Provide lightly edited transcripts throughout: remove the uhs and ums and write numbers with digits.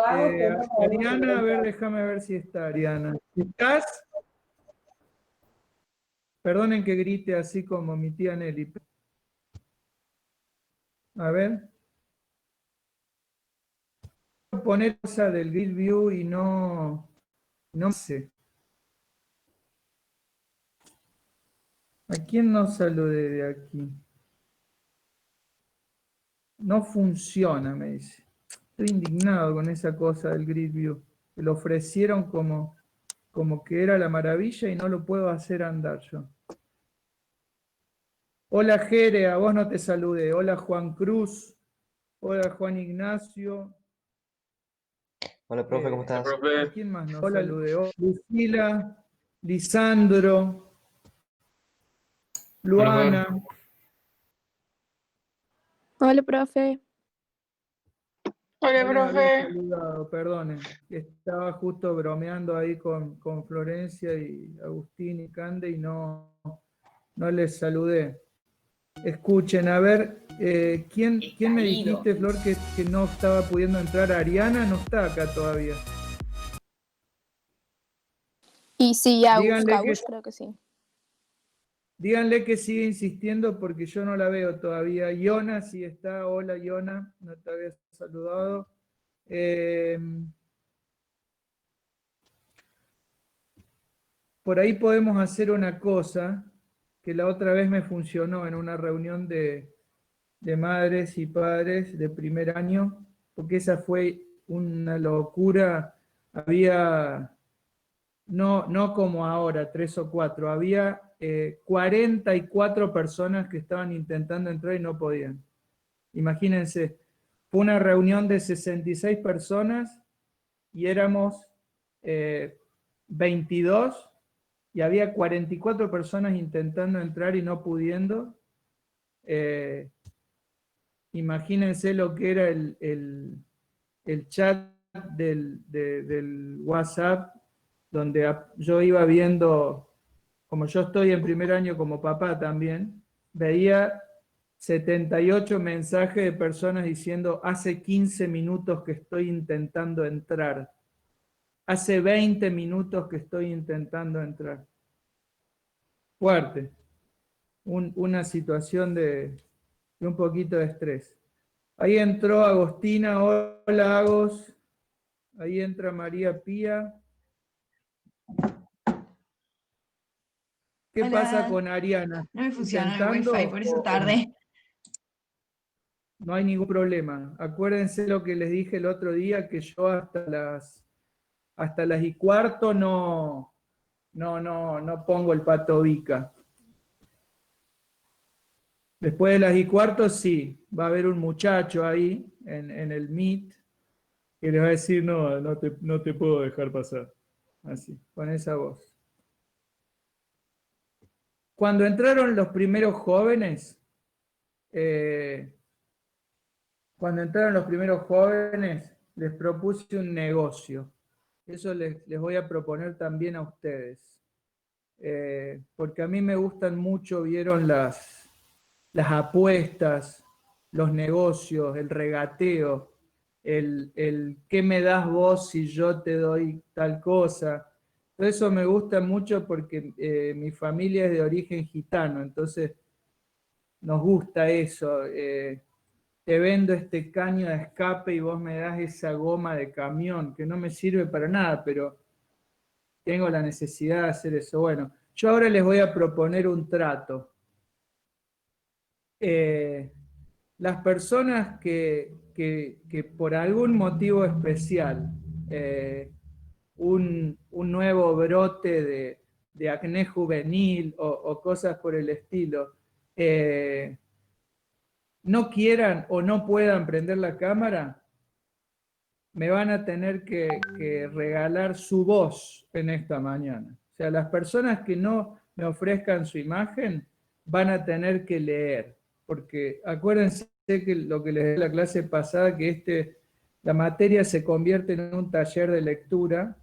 Ariana, a ver, déjame ver si está Ariana. ¿Estás? Perdonen que grite así como mi tía Nelly. A ver. Poner cosa del grid view y no sé. ¿A quién no saludé de aquí? No funciona, me dice. Estoy indignado con esa cosa del grid view. Me lo ofrecieron como que era la maravilla y no lo puedo hacer andar yo. Hola Jere, a vos no te saludé. Hola Juan Cruz. Hola Juan Ignacio. Hola, profe, ¿cómo estás? ¿A quién más nos saludé? Hola Lucila, Lisandro, Luana. Hola, profe. Hola, no les había saludado, perdonen. Estaba justo bromeando ahí con Florencia y Agustín y Cande y no les saludé. Escuchen, a ver, ¿quién me dijiste, Flor, que no estaba pudiendo entrar? Ariana no está acá todavía. Y sí, Agus, Díganle creo que sí. Díganle que sigue insistiendo porque yo no la veo todavía. Iona sí está. Hola, Iona. No te había saludado. Por ahí podemos hacer una cosa que la otra vez me funcionó en una reunión de madres y padres de primer año, porque esa fue una locura. Había, no como ahora, 3 o 4, había 44 personas que estaban intentando entrar y no podían. Imagínense, fue una reunión de 66 personas y éramos 22 y había 44 personas intentando entrar y no pudiendo. Imagínense lo que era el chat del WhatsApp, donde yo iba viendo, como yo estoy en primer año como papá también, veía 78 mensajes de personas diciendo: hace 15 minutos que estoy intentando entrar. Hace 20 minutos que estoy intentando entrar. Fuerte. Una situación de un poquito de estrés. Ahí entró Agostina. Hola, Agos. Ahí entra María Pía. ¿Qué pasa con Ariana? No me funciona el wifi, por eso tarde. No hay ningún problema. Acuérdense lo que les dije el otro día, que yo hasta las 1:15 no pongo el pato Vica. Después de las 1:15 sí, va a haber un muchacho ahí en el Meet que les va a decir: no te puedo dejar pasar. Así, con esa voz. Cuando entraron los primeros jóvenes, les propuse un negocio. Eso les voy a proponer también a ustedes. Porque a mí me gustan mucho, vieron las apuestas, los negocios, el regateo, el qué me das vos si yo te doy tal cosa. Todo eso me gusta mucho porque mi familia es de origen gitano, entonces nos gusta eso. Te vendo este caño de escape y vos me das esa goma de camión que no me sirve para nada, pero tengo la necesidad de hacer eso. Bueno, yo ahora les voy a proponer un trato. Las personas que por algún motivo especial, un nuevo brote de acné juvenil o cosas por el estilo, no quieran o no puedan prender la cámara, me van a tener que regalar su voz en esta mañana. O sea, las personas que no me ofrezcan su imagen van a tener que leer, porque acuérdense que lo que les di en la clase pasada, que la materia se convierte en un taller de lectura.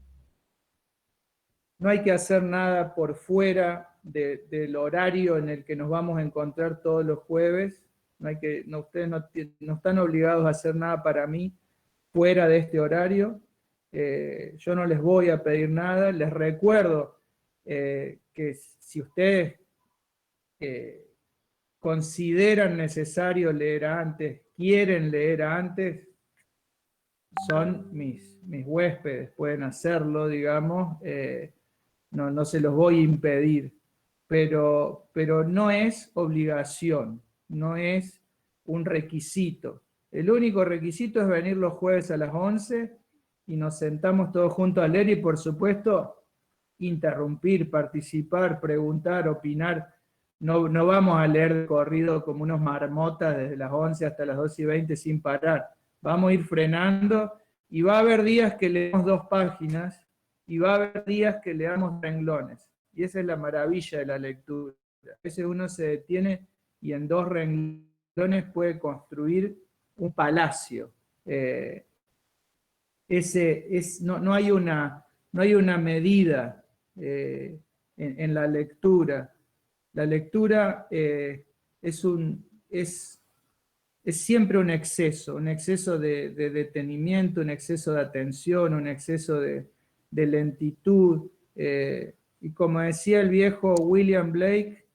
No hay que hacer nada por fuera del horario en el que nos vamos a encontrar todos los jueves. Ustedes no están obligados a hacer nada para mí. fuera de este horario. Yo no les voy a pedir nada. Les recuerdo que si ustedes consideran necesario leer antes, quieren leer antes, son mis huéspedes, pueden hacerlo, digamos, no se los voy a impedir, pero no es obligación, no es un requisito. El único requisito es venir los jueves a las 11 y nos sentamos todos juntos a leer y, por supuesto, interrumpir, participar, preguntar, opinar. No vamos a leer de corrido como unos marmotas desde las 11 hasta las 12:20 sin parar. Vamos a ir frenando y va a haber días que leemos 2 páginas y va a haber días que leamos renglones. Y esa es la maravilla de la lectura. A veces uno se detiene y en 2 renglones puede construir un palacio. No hay una medida en la lectura. La lectura es siempre un exceso de detenimiento, un exceso de atención, un exceso de lentitud. Y como decía el viejo William Blake,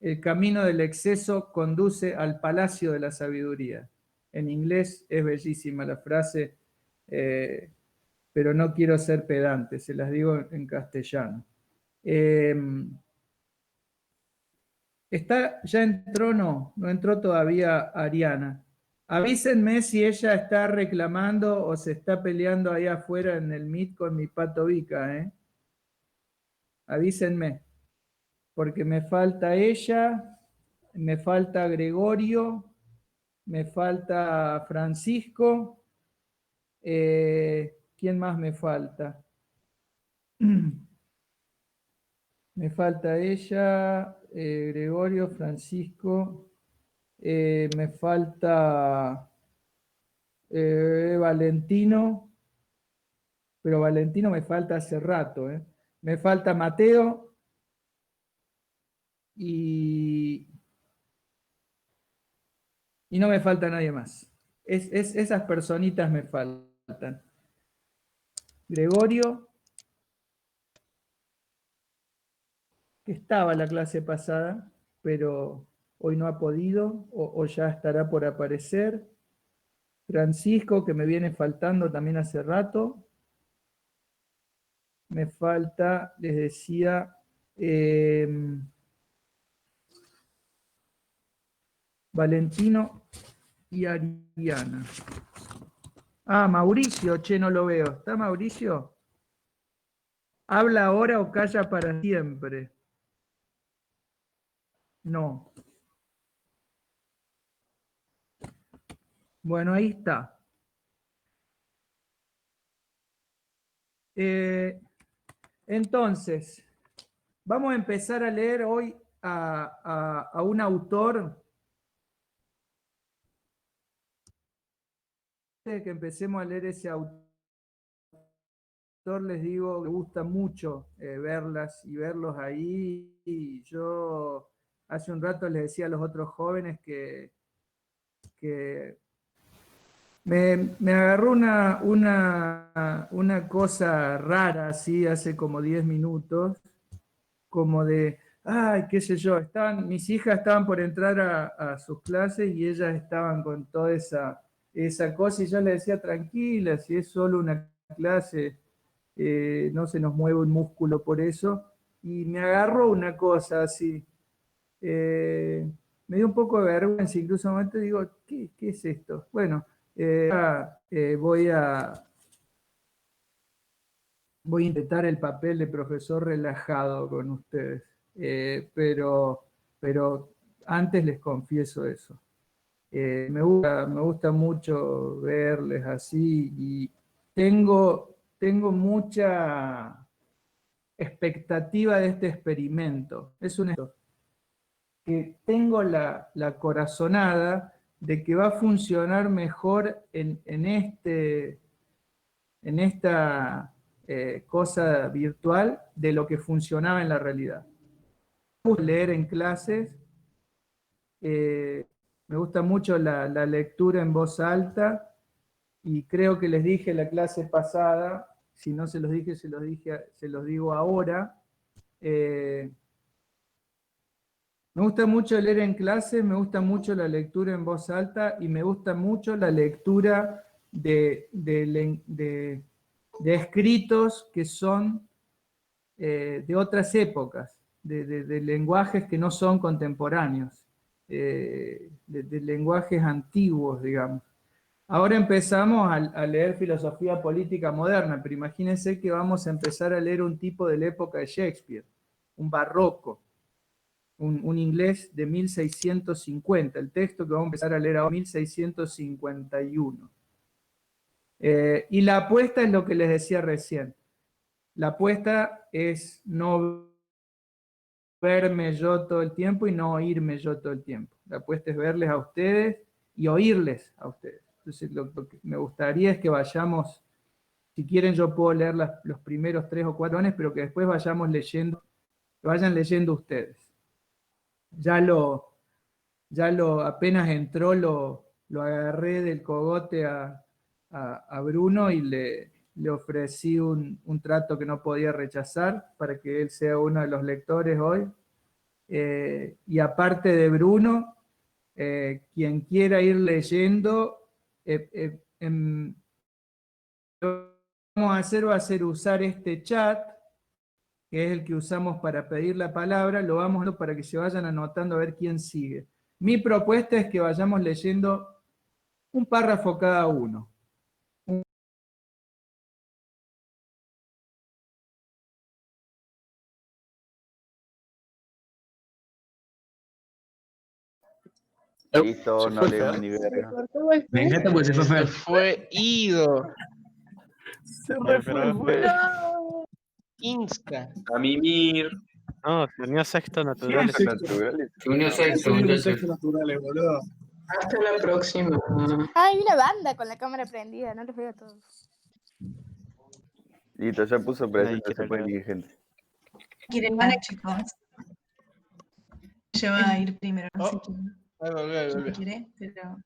el camino del exceso conduce al palacio de la sabiduría. En inglés es bellísima la frase, pero no quiero ser pedante, se las digo en castellano. ¿Ya entró? No entró todavía Ariana. Avísenme si ella está reclamando o se está peleando ahí afuera en el Meet con mi Pato Vica, ¿eh? Avísenme, porque me falta ella, me falta Gregorio, me falta Francisco, ¿quién más me falta? Me falta ella, Gregorio, Francisco, me falta Valentino, pero Valentino me falta hace rato. Me falta Mateo y no me falta nadie más. Esas personitas me faltan. Gregorio, que estaba la clase pasada, pero hoy no ha podido o ya estará por aparecer. Francisco, que me viene faltando también hace rato. Me falta, les decía, Valentino y Ariana. Ah, Mauricio, che, no lo veo. ¿Está Mauricio? ¿Habla ahora o calla para siempre? No. Bueno, ahí está. Entonces, vamos a empezar a leer hoy a un autor. Antes de que empecemos a leer ese autor, les digo que me gusta mucho verlas y verlos ahí. Y yo hace un rato les decía a los otros jóvenes que me agarró una cosa rara así hace como 10 minutos, como de, ay, qué sé yo, mis hijas estaban por entrar a sus clases y ellas estaban con toda esa cosa y yo les decía, tranquila, si es solo una clase, no se nos mueve un músculo por eso, y me agarró una cosa así. Me dio un poco de vergüenza, incluso en un momento digo, ¿qué es esto? Bueno, voy a intentar el papel de profesor relajado con ustedes, pero antes les confieso eso. Me gusta mucho verles así y tengo mucha expectativa de este experimento. Es un experimento que tengo la corazonada de que va a funcionar mejor en esta cosa virtual de lo que funcionaba en la realidad. Me gusta leer en clases, me gusta mucho la lectura en voz alta, y creo que les dije la clase pasada, si no se los dije, se los digo ahora. Me gusta mucho leer en clase, me gusta mucho la lectura en voz alta y me gusta mucho la lectura de escritos que son de otras épocas, de lenguajes que no son contemporáneos, de lenguajes antiguos, digamos. Ahora empezamos a leer filosofía política moderna, pero imagínense que vamos a empezar a leer un tipo de la época de Shakespeare, un barroco, un inglés de 1650, el texto que vamos a empezar a leer ahora, 1651. Y la apuesta es lo que les decía recién. La apuesta es no verme yo todo el tiempo y no oírme yo todo el tiempo. La apuesta es verles a ustedes y oírles a ustedes. Entonces, lo que me gustaría es que vayamos, si quieren yo puedo leer los primeros 3 o 4 años, pero que después vayamos leyendo, que vayan leyendo ustedes. Apenas entró, lo agarré del cogote a Bruno y le ofrecí un trato que no podía rechazar para que él sea uno de los lectores hoy. Y aparte de Bruno, quien quiera ir leyendo, lo que vamos a hacer va a ser usar este chat, que es el que usamos para pedir la palabra, lo vamos a hacer para que se vayan anotando a ver quién sigue. Mi propuesta es que vayamos leyendo un párrafo cada uno. Listo, no leemos ni verga. Me encanta porque se fue Fer. Fue ido. Se refue. Insta. A mimir. No, se unió a sexto natural. Naturales. Se unió sexto, muchachos. Hasta la próxima. Hay una banda con la cámara prendida, no los veo a todos. Listo, ya puso Ahí presente, se quiero puede leer. elegir gente. ¿Quieren ganar, chicos? Yo voy a ir primero, no sé quién quiere, pero...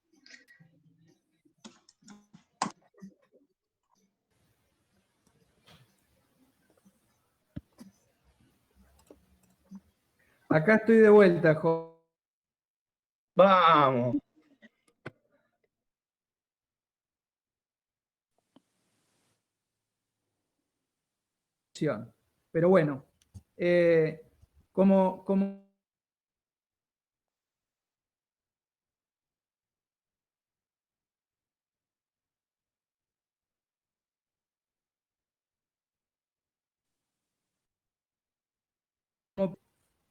Acá estoy de vuelta, Jo. ¡Vamos! Pero bueno, como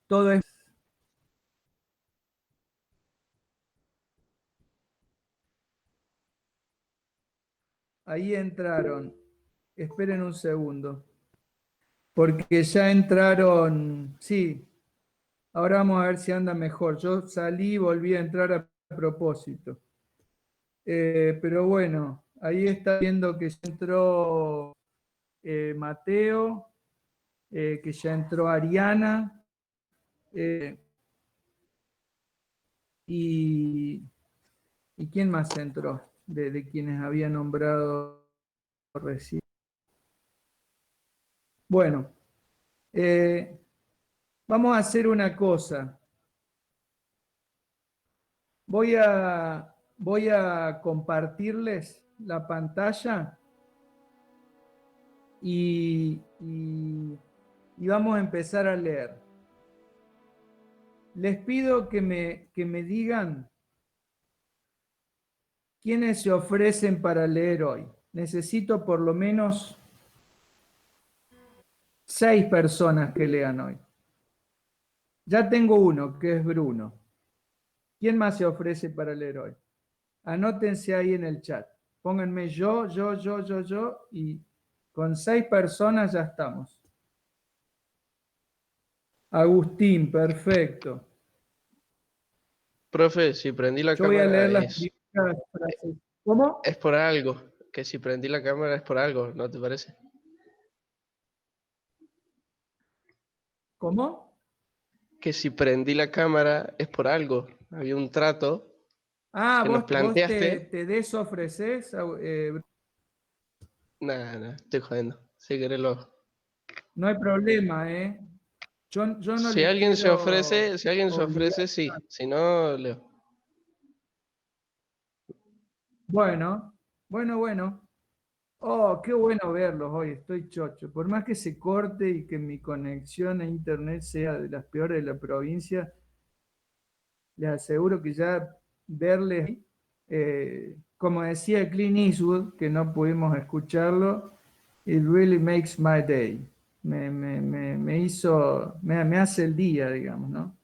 todo es... Ahí entraron. Esperen un segundo. Porque ya entraron... Sí. Ahora vamos a ver si anda mejor. Yo salí y volví a entrar a propósito. Pero bueno, ahí está viendo que ya entró Mateo, que ya entró Ariana. ¿Y quién más entró? De quienes había nombrado recién. Bueno, vamos a hacer una cosa. Voy a compartirles la pantalla y vamos a empezar a leer. Les pido que me digan quiénes se ofrecen para leer hoy. Necesito por lo menos 6 personas que lean hoy. Ya tengo uno, que es Bruno. ¿Quién más se ofrece para leer hoy? Anótense ahí en el chat. Pónganme yo, y con 6 personas ya estamos. Agustín, perfecto. Profe, si prendí la Yo voy a cámara leer las primeras frases. ¿Cómo? es por algo. Que si prendí la cámara es por algo, ¿no te parece? ¿Cómo? Que si prendí la cámara es por algo. Había un trato Ah, que los vos planteaste. te desofreces. Nada, estoy jodiendo. Si querés lo. No hay problema, ¿eh? Yo no Si les alguien se quiero ofrece, si alguien se obligar. ofrece, sí. Si no, Leo. Bueno, bueno. Oh, qué bueno verlos hoy, estoy chocho. Por más que se corte y que mi conexión a internet sea de las peores de la provincia, les aseguro que ya verles, como decía Clint Eastwood, que no pudimos escucharlo, it really makes my day. Me hace el día, digamos, ¿no?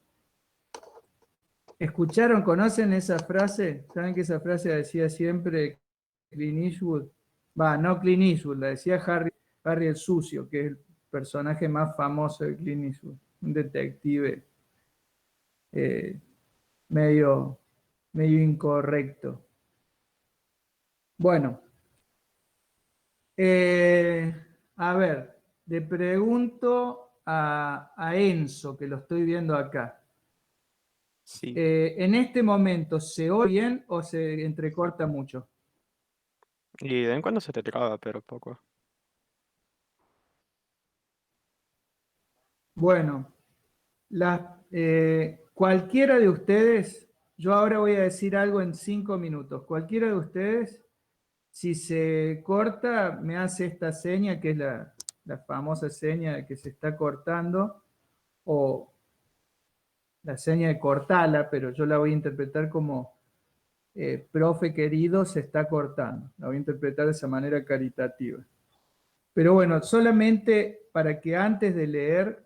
¿Escucharon, conocen esa frase? ¿Saben que esa frase la decía siempre Clint Eastwood? Va, no Clint Eastwood, la decía Harry el Sucio, que es el personaje más famoso de Clint Eastwood, un detective eh, medio, medio incorrecto. Bueno, a ver, le pregunto a Enzo, que lo estoy viendo acá. Sí. ¿En este momento se oye bien o se entrecorta mucho? Y de vez en cuando se te traba, pero poco. Bueno, cualquiera de ustedes, yo ahora voy a decir algo en 5 minutos, cualquiera de ustedes, si se corta, me hace esta seña, que es la famosa seña de que se está cortando, o la seña de cortala, pero yo la voy a interpretar como profe querido, se está cortando. La voy a interpretar de esa manera caritativa. Pero bueno, solamente para que antes de leer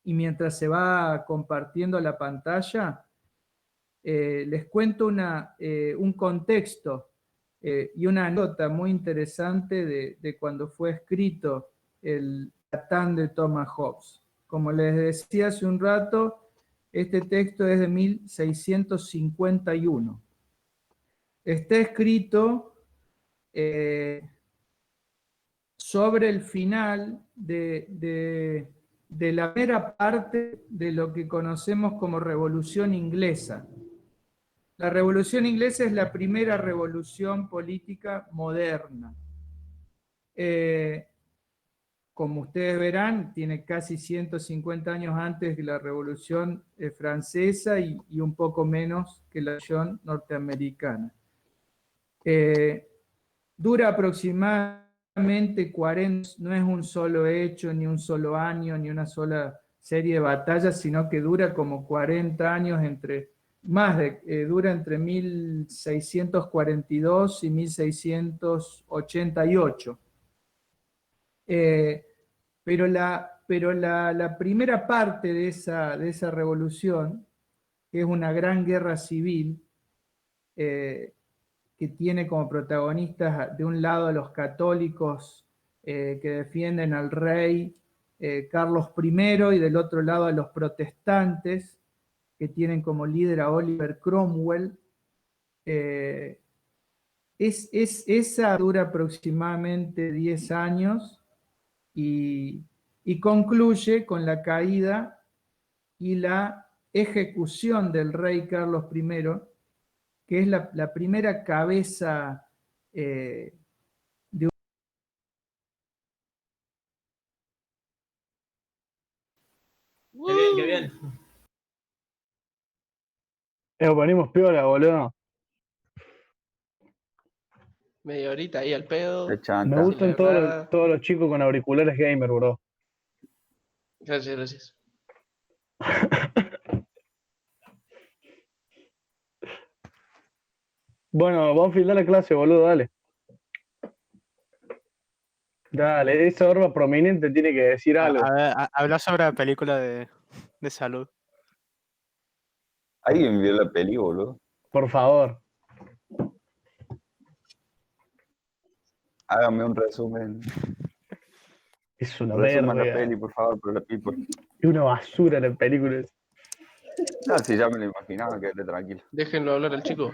y mientras se va compartiendo la pantalla, les cuento un contexto y una nota muy interesante de cuando fue escrito el Leviatán de Thomas Hobbes. Como les decía hace un rato, este texto es de 1651. Está escrito sobre el final de la primera parte de lo que conocemos como Revolución Inglesa. La Revolución Inglesa es la primera revolución política moderna. Como ustedes verán, tiene casi 150 años antes que la Revolución Francesa y un poco menos que la Revolución norteamericana. Dura aproximadamente 40, no es un solo hecho, ni un solo año, ni una sola serie de batallas, sino que dura como 40 años dura entre 1642 y 1688. Pero la primera parte de esa revolución, que es una gran guerra civil, que tiene como protagonistas de un lado a los católicos que defienden al rey Carlos I y del otro lado a los protestantes que tienen como líder a Oliver Cromwell. Esa dura aproximadamente 10 años y concluye con la caída y la ejecución del rey Carlos I, que es la primera cabeza de Qué bien, qué bien. Ponemos piola, boludo. Media horita ahí al pedo. De Me chanta. Sin gustan leer nada. todos los chicos con auriculares gamer, bro. Gracias, gracias. Bueno, vamos a filmar la clase, boludo, dale. Dale, esa barba prominente tiene que decir algo. Habla sobre la película de salud. ¿Alguien vio la peli, boludo? Por favor. Hágame un resumen. Es una Resuman la verga. peli, por favor, por la people. Es una basura la película. No, si ya me lo imaginaba, quédate tranquilo. Déjenlo hablar al chico.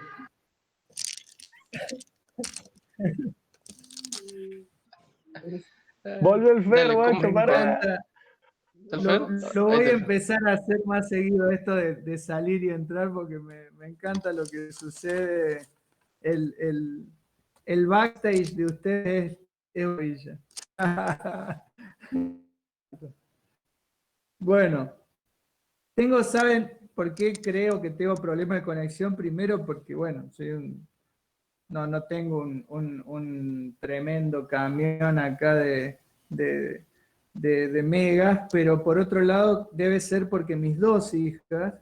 Volvió el Fer, Dale, guacho, Me pará. encanta, Lo voy a empezar a hacer más seguido esto de salir y entrar porque me encanta lo que sucede. El backstage de ustedes es brilla. Bueno, ¿saben por qué creo que tengo problemas de conexión? Primero porque, bueno, no tengo un tremendo camión acá de megas, pero por otro lado debe ser porque mis dos hijas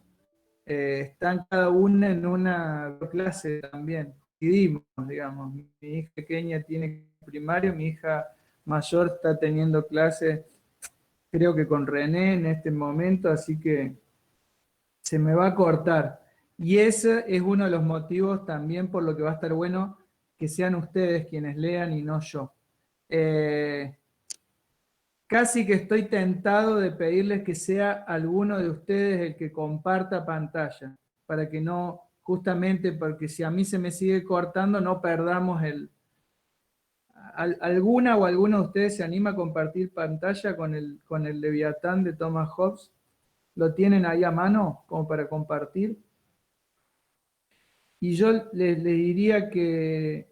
están cada una en una clase también. Decidimos, digamos, mi hija pequeña tiene primario, mi hija mayor está teniendo clases, creo que con René en este momento, así que se me va a cortar. Y ese es uno de los motivos también por lo que va a estar bueno que sean ustedes quienes lean y no yo. Casi que estoy tentado de pedirles que sea alguno de ustedes el que comparta pantalla, para que no, justamente porque si a mí se me sigue cortando, no perdamos ¿Alguna o alguno de ustedes se anima a compartir pantalla con el Leviatán de Thomas Hobbes? ¿Lo tienen ahí a mano como para compartir? Y yo les diría que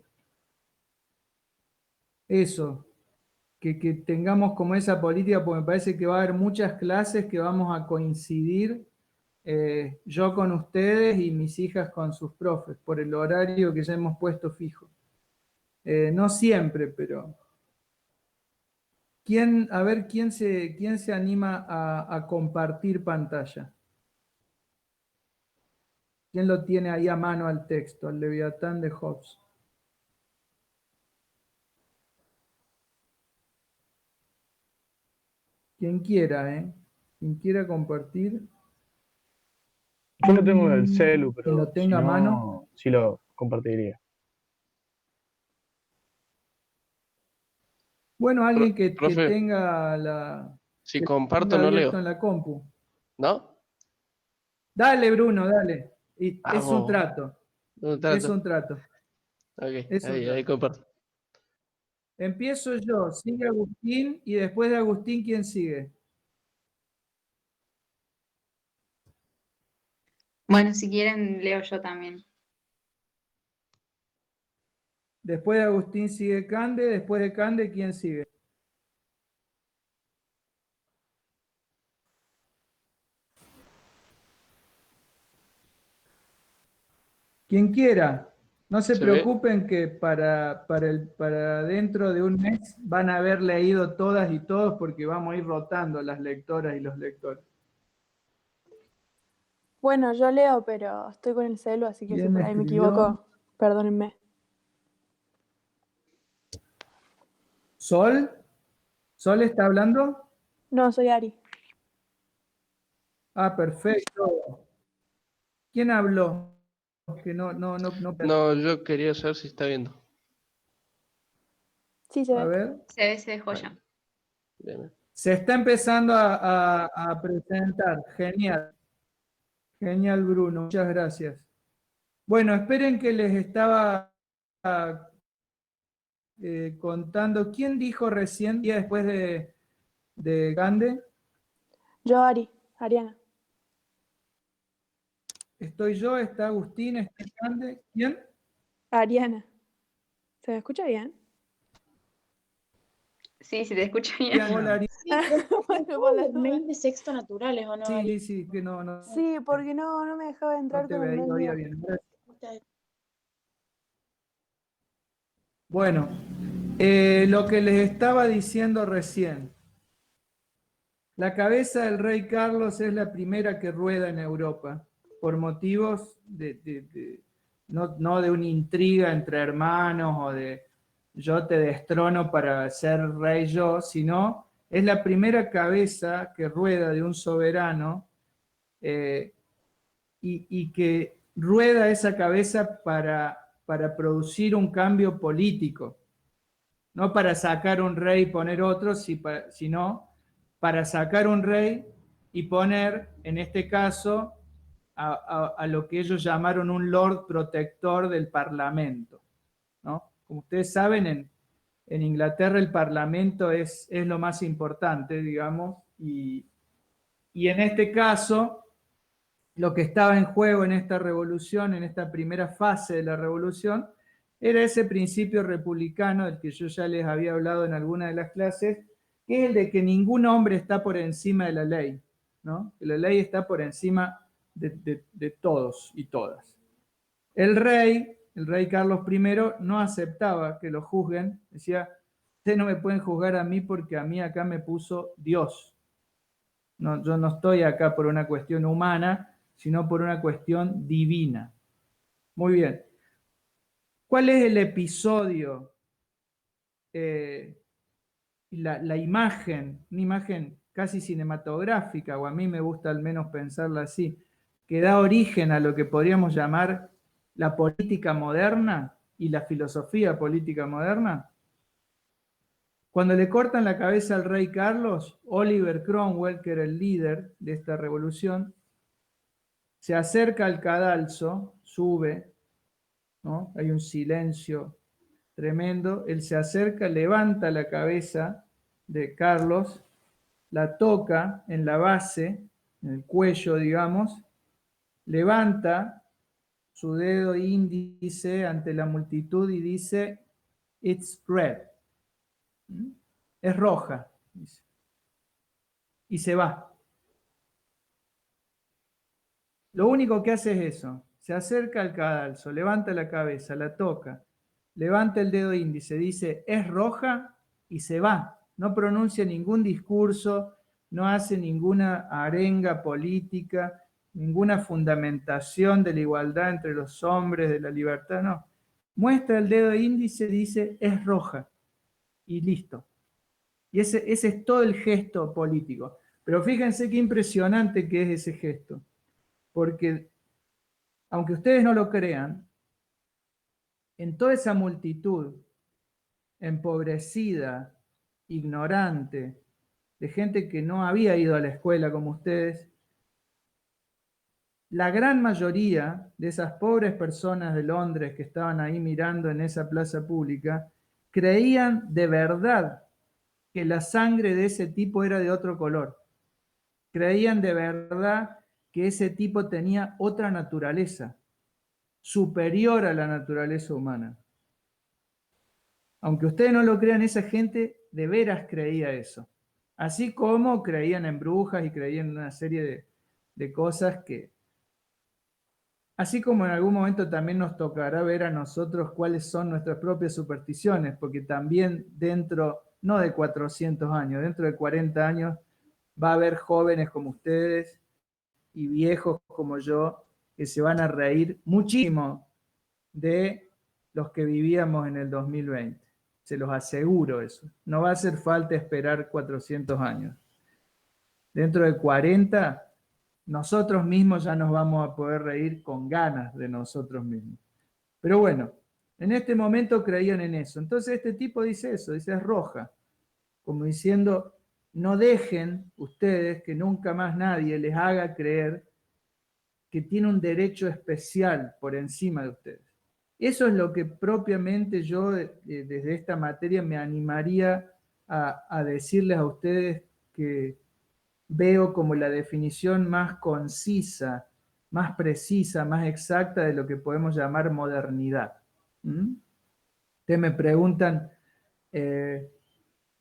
eso, que tengamos como esa política, porque me parece que va a haber muchas clases que vamos a coincidir, yo con ustedes y mis hijas con sus profes, por el horario que ya hemos puesto fijo. No siempre, pero... A ver, ¿quién se anima a compartir pantalla? ¿Quién lo tiene ahí a mano al texto, al Leviatán de Hobbes? Quien quiera, ¿eh? Quien quiera compartir. Yo lo tengo en el celu, Quien pero lo tenga a mano. sí lo compartiría. Bueno, alguien que Profe, tenga la... si que comparto tenga no abierto leo, en la compu. ¿no? Dale, Bruno, dale. Es un Vamos. trato. Un Es trato. un trato. Ok, Es un ahí trato. comparto. Empiezo yo, sigue Agustín, y después de Agustín, ¿quién sigue? Bueno, si quieren, leo yo también. Después de Agustín sigue Cande, después de Cande, ¿quién sigue? Quien quiera. No se ¿Se ve? preocupen que para dentro de un mes van a haber leído todas y todos porque vamos a ir rotando las lectoras y los lectores. Bueno, yo leo, pero estoy con el celu, así que si ¿Quién por ahí me escribió? equivoco, perdónenme. ¿Sol? ¿Sol está hablando? No, soy Ari. Ah, perfecto. ¿Quién habló? Que no. No, yo quería saber si está viendo. Sí, se A ve. ver. Se dejó ya. Bien. Se está empezando a presentar. Genial. Genial, Bruno. Muchas gracias. Bueno, esperen que les estaba contando. ¿Quién dijo recién, día después de Gande? Yo, Ari, Ariana. Estoy yo, está Agustín, está Gande. ¿Quién? Ariana. ¿Se me escucha bien? Sí, si te escucho bien. Hola, Ari. Bueno, por las mail dudas. de sexto naturales o no? Sí, que no Sí, porque no me dejaba entrar te con el mail oía mío. bien. Bueno, lo que les estaba diciendo recién. La cabeza del rey Carlos es la primera que rueda en Europa, por motivos no de una intriga entre hermanos o de yo te destrono para ser rey yo, sino es la primera cabeza que rueda de un soberano y que rueda esa cabeza para producir un cambio político, no para sacar un rey y poner otro, sino para sacar un rey y poner, en este caso, a lo que ellos llamaron un Lord Protector del Parlamento, ¿no? Como ustedes saben, en Inglaterra el Parlamento es lo más importante, digamos, y Y en este caso, lo que estaba en juego en esta revolución, en esta primera fase de la revolución, era ese principio republicano del que yo ya les había hablado en alguna de las clases, que es el de que ningún hombre está por encima de la ley, ¿no? Que la ley está por encima de todos y todas. El rey Carlos I, no aceptaba que lo juzguen, decía, ustedes no me pueden juzgar a mí porque a mí acá me puso Dios. No, yo no estoy acá por una cuestión humana, sino por una cuestión divina. Muy bien. ¿Cuál es el episodio? La imagen, una imagen casi cinematográfica, o a mí me gusta al menos pensarla así, que da origen a lo que podríamos llamar la política moderna y la filosofía política moderna. Cuando le cortan la cabeza al rey Carlos, Oliver Cromwell, que era el líder de esta revolución, se acerca al cadalso, sube, ¿no? Hay un silencio tremendo, él se acerca, levanta la cabeza de Carlos, la toca en la base, en el cuello, digamos, levanta su dedo índice ante la multitud y dice, "It's red". Es roja, dice. Y se va. Lo único que hace es eso. Se acerca al cadalso, levanta la cabeza, la toca, levanta el dedo índice, dice, "Es roja", y se va. No pronuncia ningún discurso, no hace ninguna arenga política, ninguna fundamentación de la igualdad entre los hombres, de la libertad, no. Muestra el dedo índice, dice, "Es roja", y listo. Y ese es todo el gesto político. Pero fíjense qué impresionante que es ese gesto. Porque, aunque ustedes no lo crean, en toda esa multitud empobrecida, ignorante, de gente que no había ido a la escuela como ustedes, la gran mayoría de esas pobres personas de Londres que estaban ahí mirando en esa plaza pública, creían de verdad que la sangre de ese tipo era de otro color. Creían de verdad que ese tipo tenía otra naturaleza, superior a la naturaleza humana. Aunque ustedes no lo crean, esa gente de veras creía eso. Así como creían en brujas y creían en una serie de cosas que... Así como en algún momento también nos tocará ver a nosotros cuáles son nuestras propias supersticiones, porque también dentro, no de 400 años, dentro de 40 años va a haber jóvenes como ustedes y viejos como yo que se van a reír muchísimo de los que vivíamos en el 2020. Se los aseguro eso. No va a hacer falta esperar 400 años. Dentro de 40, nosotros mismos ya nos vamos a poder reír con ganas de nosotros mismos. Pero bueno, en este momento creían en eso. Entonces este tipo dice eso, dice es roja. Como diciendo, no dejen ustedes que nunca más nadie les haga creer que tiene un derecho especial por encima de ustedes. Eso es lo que propiamente yo desde esta materia me animaría a decirles a ustedes que veo como la definición más concisa, más precisa, más exacta de lo que podemos llamar modernidad. Ustedes me preguntan,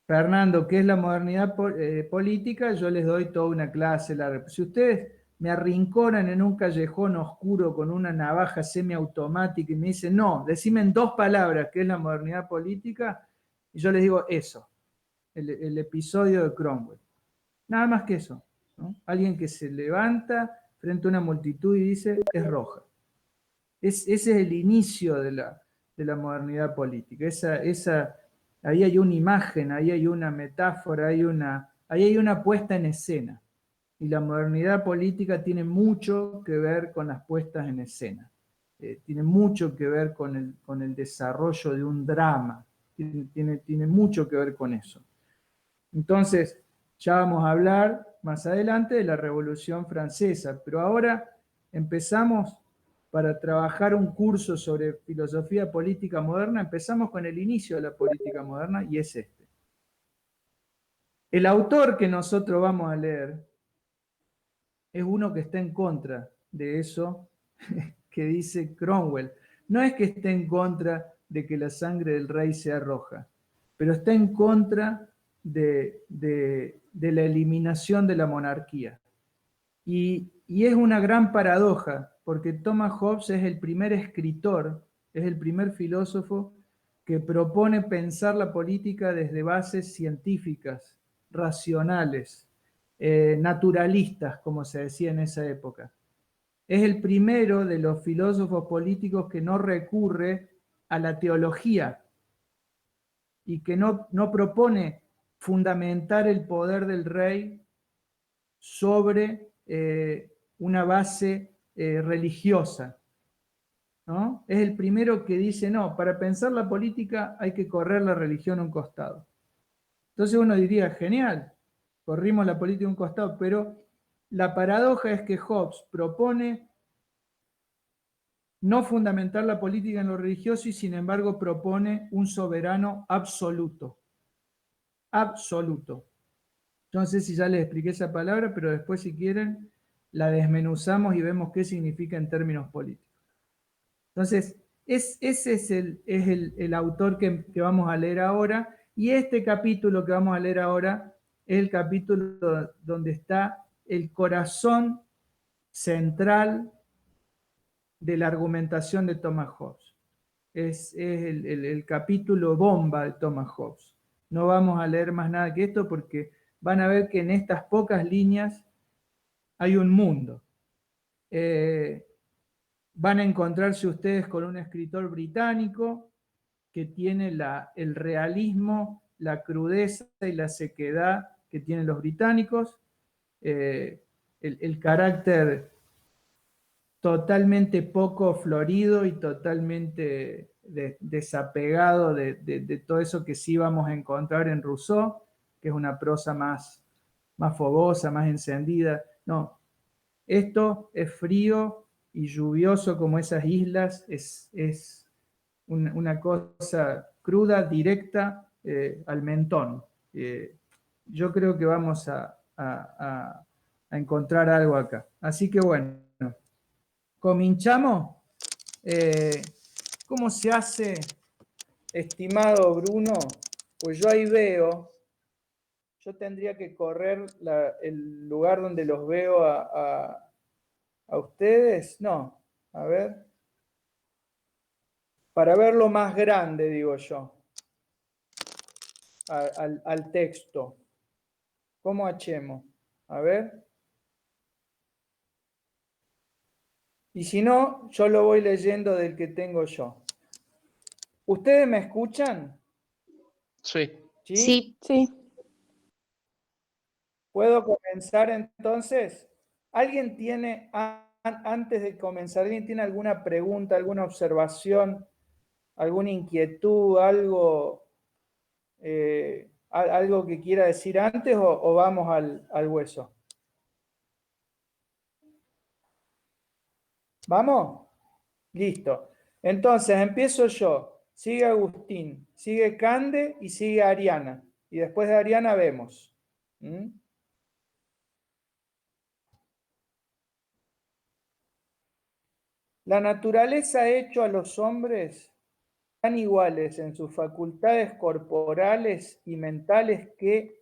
Fernando, ¿qué es la modernidad política? Yo les doy toda una clase larga. Si ustedes me arrinconan en un callejón oscuro con una navaja semiautomática y me dicen, no, decime en 2 palabras qué es la modernidad política, y yo les digo eso, el episodio de Cromwell. Nada más que eso, ¿no? Alguien que se levanta frente a una multitud y dice, es roja. Ese es el inicio de la modernidad política. Ahí hay una imagen, ahí hay una metáfora, ahí hay una puesta en escena. Y la modernidad política tiene mucho que ver con las puestas en escena. Tiene mucho que ver con el desarrollo de un drama. Tiene mucho que ver con eso. Entonces, ya vamos a hablar más adelante de la Revolución Francesa, pero ahora empezamos, para trabajar un curso sobre filosofía política moderna, empezamos con el inicio de la política moderna y es este. El autor que nosotros vamos a leer es uno que está en contra de eso que dice Cromwell. No es que esté en contra de que la sangre del rey sea roja, pero está en contra de la eliminación de la monarquía. Y es una gran paradoja, porque Thomas Hobbes es el primer escritor, es el primer filósofo que propone pensar la política desde bases científicas, racionales, naturalistas, como se decía en esa época. Es el primero de los filósofos políticos que no recurre a la teología y que no propone fundamentar el poder del rey sobre una base religiosa, ¿no? Es el primero que dice, no, para pensar la política hay que correr la religión a un costado. Entonces uno diría, genial, corrimos la política a un costado, pero la paradoja es que Hobbes propone no fundamentar la política en lo religioso y sin embargo propone un soberano absoluto. Absoluto. No sé si ya les expliqué esa palabra, pero después si quieren la desmenuzamos y vemos qué significa en términos políticos. Entonces, ese es el autor que vamos a leer ahora, y este capítulo que vamos a leer ahora es el capítulo donde está el corazón central de la argumentación de Thomas Hobbes. Es el capítulo bomba de Thomas Hobbes. No vamos a leer más nada que esto porque van a ver que en estas pocas líneas hay un mundo. Van a encontrarse ustedes con un escritor británico que tiene el realismo, la crudeza y la sequedad que tienen los británicos, el carácter totalmente poco florido y totalmente desapegado de todo eso que sí vamos a encontrar en Rousseau, que es una prosa más fogosa, más encendida. No, esto es frío y lluvioso como esas islas, es una cosa cruda, directa, al mentón. Yo creo que vamos a encontrar algo acá. Así que bueno, ¿cominchamos? ¿Cómo se hace, estimado Bruno? Pues yo ahí veo, yo tendría que correr el lugar donde los veo a ustedes. No, a ver. Para verlo más grande, digo yo, al texto. ¿Cómo hacemos? A ver. Y si no, yo lo voy leyendo del que tengo yo. ¿Ustedes me escuchan? Sí. Sí. Sí. ¿Puedo comenzar entonces? ¿Alguien tiene, antes de comenzar, alguien tiene alguna pregunta, alguna observación, alguna inquietud, algo que quiera decir antes o vamos al hueso? ¿Vamos? Listo. Entonces, empiezo yo. Sigue Agustín, sigue Cande y sigue Ariana. Y después de Ariana vemos. La naturaleza ha hecho a los hombres tan iguales en sus facultades corporales y mentales que,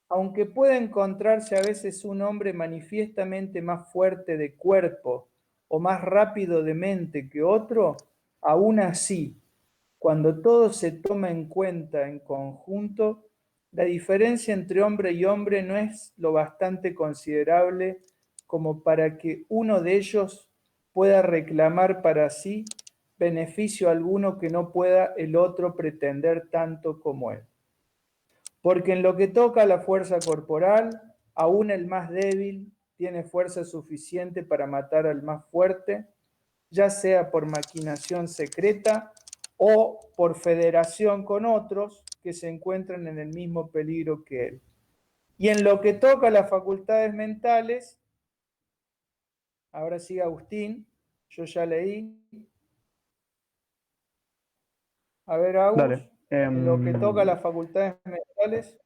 aunque pueda encontrarse a veces un hombre manifiestamente más fuerte de cuerpo o más rápido de mente que otro, aún así, cuando todo se toma en cuenta en conjunto, la diferencia entre hombre y hombre no es lo bastante considerable como para que uno de ellos pueda reclamar para sí beneficio alguno que no pueda el otro pretender tanto como él. Porque en lo que toca a la fuerza corporal, aún el más débil tiene fuerza suficiente para matar al más fuerte, ya sea por maquinación secreta o por federación con otros que se encuentran en el mismo peligro que él. Y en lo que toca a las facultades mentales, ahora sigue Agustín, yo ya leí. A ver, Agus, Dale. en lo que toca a las facultades mentales.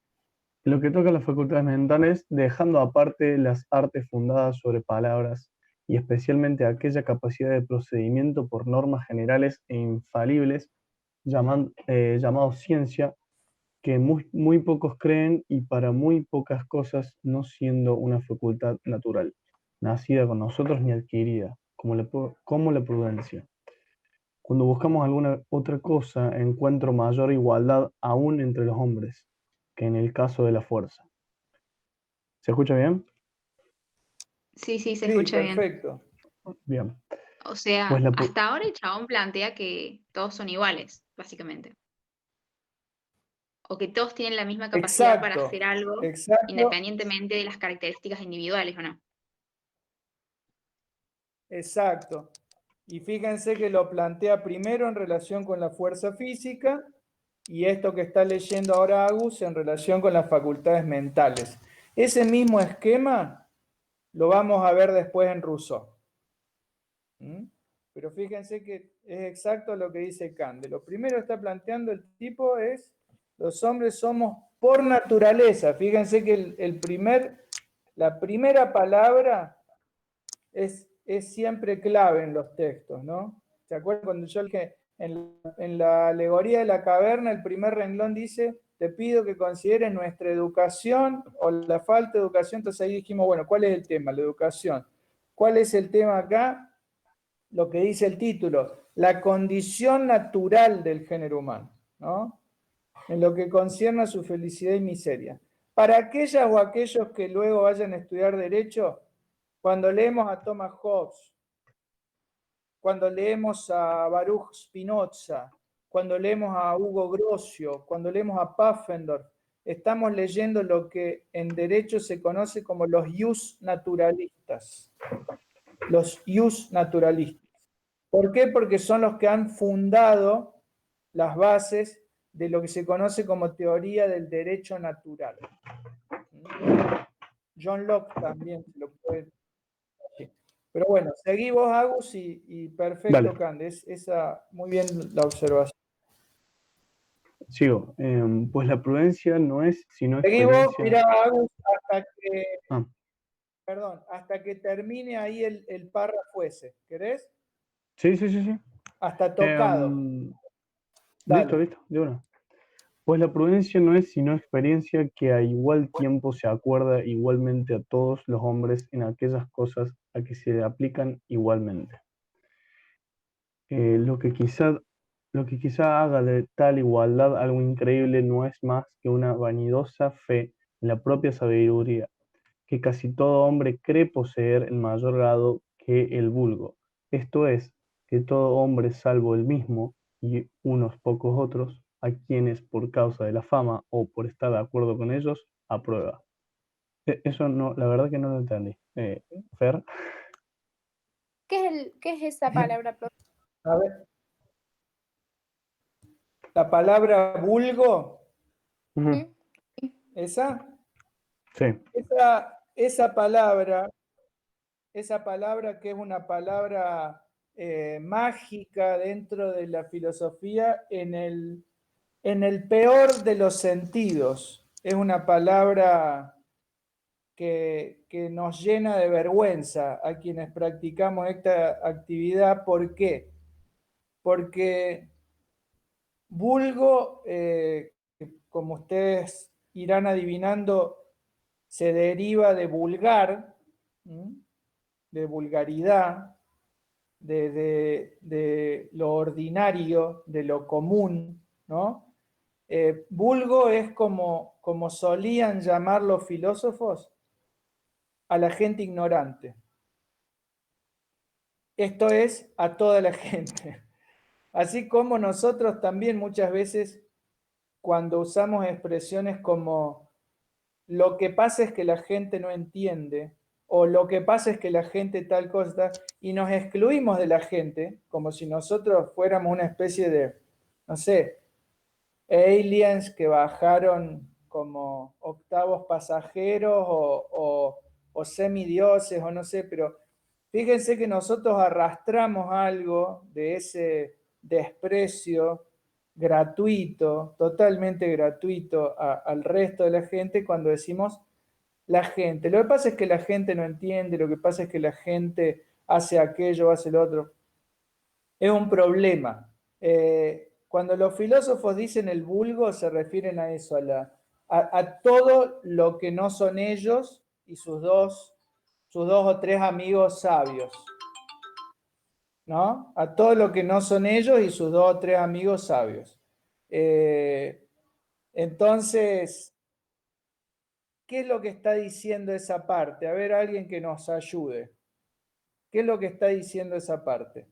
Lo que toca a las facultades mentales, dejando aparte las artes fundadas sobre palabras y especialmente aquella capacidad de procedimiento por normas generales e infalibles llamado ciencia, que muy pocos creen y para muy pocas cosas no siendo una facultad natural, nacida con nosotros ni adquirida, como la prudencia. Cuando buscamos alguna otra cosa, encuentro mayor igualdad aún entre los hombres, que en el caso de la fuerza. ¿Se escucha bien? Sí, sí, se Sí, escucha bien. perfecto. Bien. O sea, Pues hasta ahora el chabón plantea que todos son iguales, básicamente. O que todos tienen la misma capacidad para hacer algo, Exacto, independientemente de las características individuales o no. exacto. Y fíjense que lo plantea primero en relación con la fuerza física y esto que está leyendo ahora Agus en relación con las facultades mentales. Ese mismo esquema lo vamos a ver después en Rousseau. ¿Mm? Pero fíjense que es exacto lo que dice Kant. Lo primero que está planteando el tipo es, los hombres somos por naturaleza. Fíjense que la primera palabra es siempre clave en los textos, ¿no? ¿Se acuerdan cuando yo dije en la alegoría de la caverna, el primer renglón dice, te pido que consideres nuestra educación o la falta de educación? Entonces ahí dijimos, bueno, ¿cuál es el tema? La educación. ¿Cuál es el tema acá? Lo que dice el título, la condición natural del género humano, ¿no? En lo que concierne a su felicidad y miseria. Para aquellas o aquellos que luego vayan a estudiar Derecho, cuando leemos a Thomas Hobbes, cuando leemos a Baruch Spinoza, cuando leemos a Hugo Grocio, cuando leemos a Pfaffendorf, estamos leyendo lo que en Derecho se conoce como los ius naturalistas. Los ius naturalistas. ¿Por qué? Porque son los que han fundado las bases de lo que se conoce como teoría del derecho natural. John Locke también se lo puede decir. Pero bueno, seguí vos, Agus, y perfecto, Dale. Candes. Esa, muy bien la observación. Sigo. Pues la prudencia no es sino Seguí vos, experiencia. mirá, Agus, Ah, hasta que termine ahí el párrafo ese. ¿Querés? sí, sí, sí, sí. Hasta tocado. Listo, Dale. listo, de una. Pues la prudencia no es sino experiencia que a igual tiempo se acuerda igualmente a todos los hombres en aquellas cosas a que se le aplican igualmente. Lo que quizá haga de tal igualdad algo increíble no es más que una vanidosa fe en la propia sabiduría, que casi todo hombre cree poseer en mayor grado que el vulgo. Esto es, que todo hombre salvo el mismo y unos pocos otros, a quienes por causa de la fama o por estar de acuerdo con ellos, aprueba. Eso no, la verdad que no lo entendí. Fer. ¿Qué es esa palabra, profe? A ver. La palabra vulgo, Ujú. ¿esa? Sí. Esa palabra que es una palabra mágica dentro de la filosofía en el peor de los sentidos. Es una palabra que nos llena de vergüenza a quienes practicamos esta actividad. ¿Por qué? Porque vulgo, como ustedes irán adivinando, se deriva de vulgar, de vulgaridad, de lo ordinario, de lo común, ¿no? Vulgo es como solían llamar los filósofos a la gente ignorante. Esto es a toda la gente. Así como nosotros también muchas veces cuando usamos expresiones como lo que pasa es que la gente no entiende, o lo que pasa es que la gente tal cosa, y nos excluimos de la gente, como si nosotros fuéramos una especie de, no sé, aliens que bajaron como octavos pasajeros o semidioses, o no sé, pero fíjense que nosotros arrastramos algo de ese desprecio gratuito, totalmente gratuito al resto de la gente cuando decimos la gente. Lo que pasa es que la gente no entiende, lo que pasa es que la gente hace aquello, hace lo otro. Es un problema. Cuando los filósofos dicen el vulgo, se refieren a eso, a todo lo que no son ellos y sus dos o tres amigos sabios, ¿no? A todo lo que no son ellos y sus dos o tres amigos sabios. Entonces, ¿qué es lo que está diciendo esa parte? A ver, alguien que nos ayude. ¿Qué es lo que está diciendo esa parte?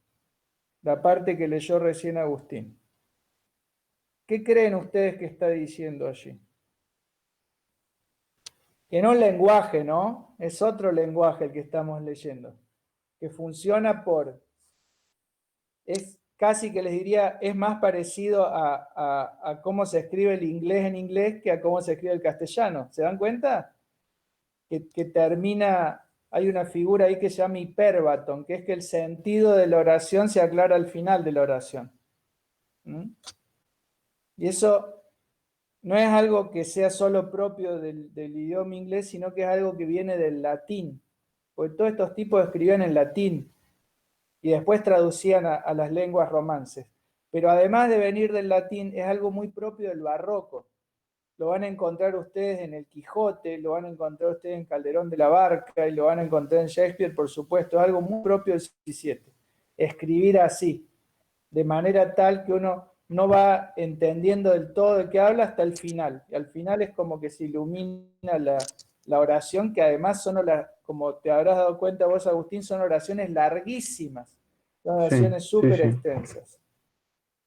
La parte que leyó recién Agustín. ¿Qué creen ustedes que está diciendo allí? Que no es un lenguaje, ¿no? Es otro lenguaje el que estamos leyendo. Que funciona es casi que les diría, es más parecido a cómo se escribe el inglés en inglés que a cómo se escribe el castellano. ¿Se dan cuenta? Que termina, hay una figura ahí que se llama hipérbaton, que es que el sentido de la oración se aclara al final de la oración. Y eso no es algo que sea solo propio del idioma inglés, sino que es algo que viene del latín. Porque todos estos tipos escribían en latín y después traducían a las lenguas romances. Pero además de venir del latín, es algo muy propio del barroco. Lo van a encontrar ustedes en el Quijote, lo van a encontrar ustedes en Calderón de la Barca y lo van a encontrar en Shakespeare, por supuesto. Es algo muy propio del XVII. Escribir así, de manera tal que uno no va entendiendo del todo de qué habla hasta el final. Y al final es como que se ilumina la oración, que además son, como te habrás dado cuenta vos, Agustín, son oraciones larguísimas. Son oraciones súper extensas.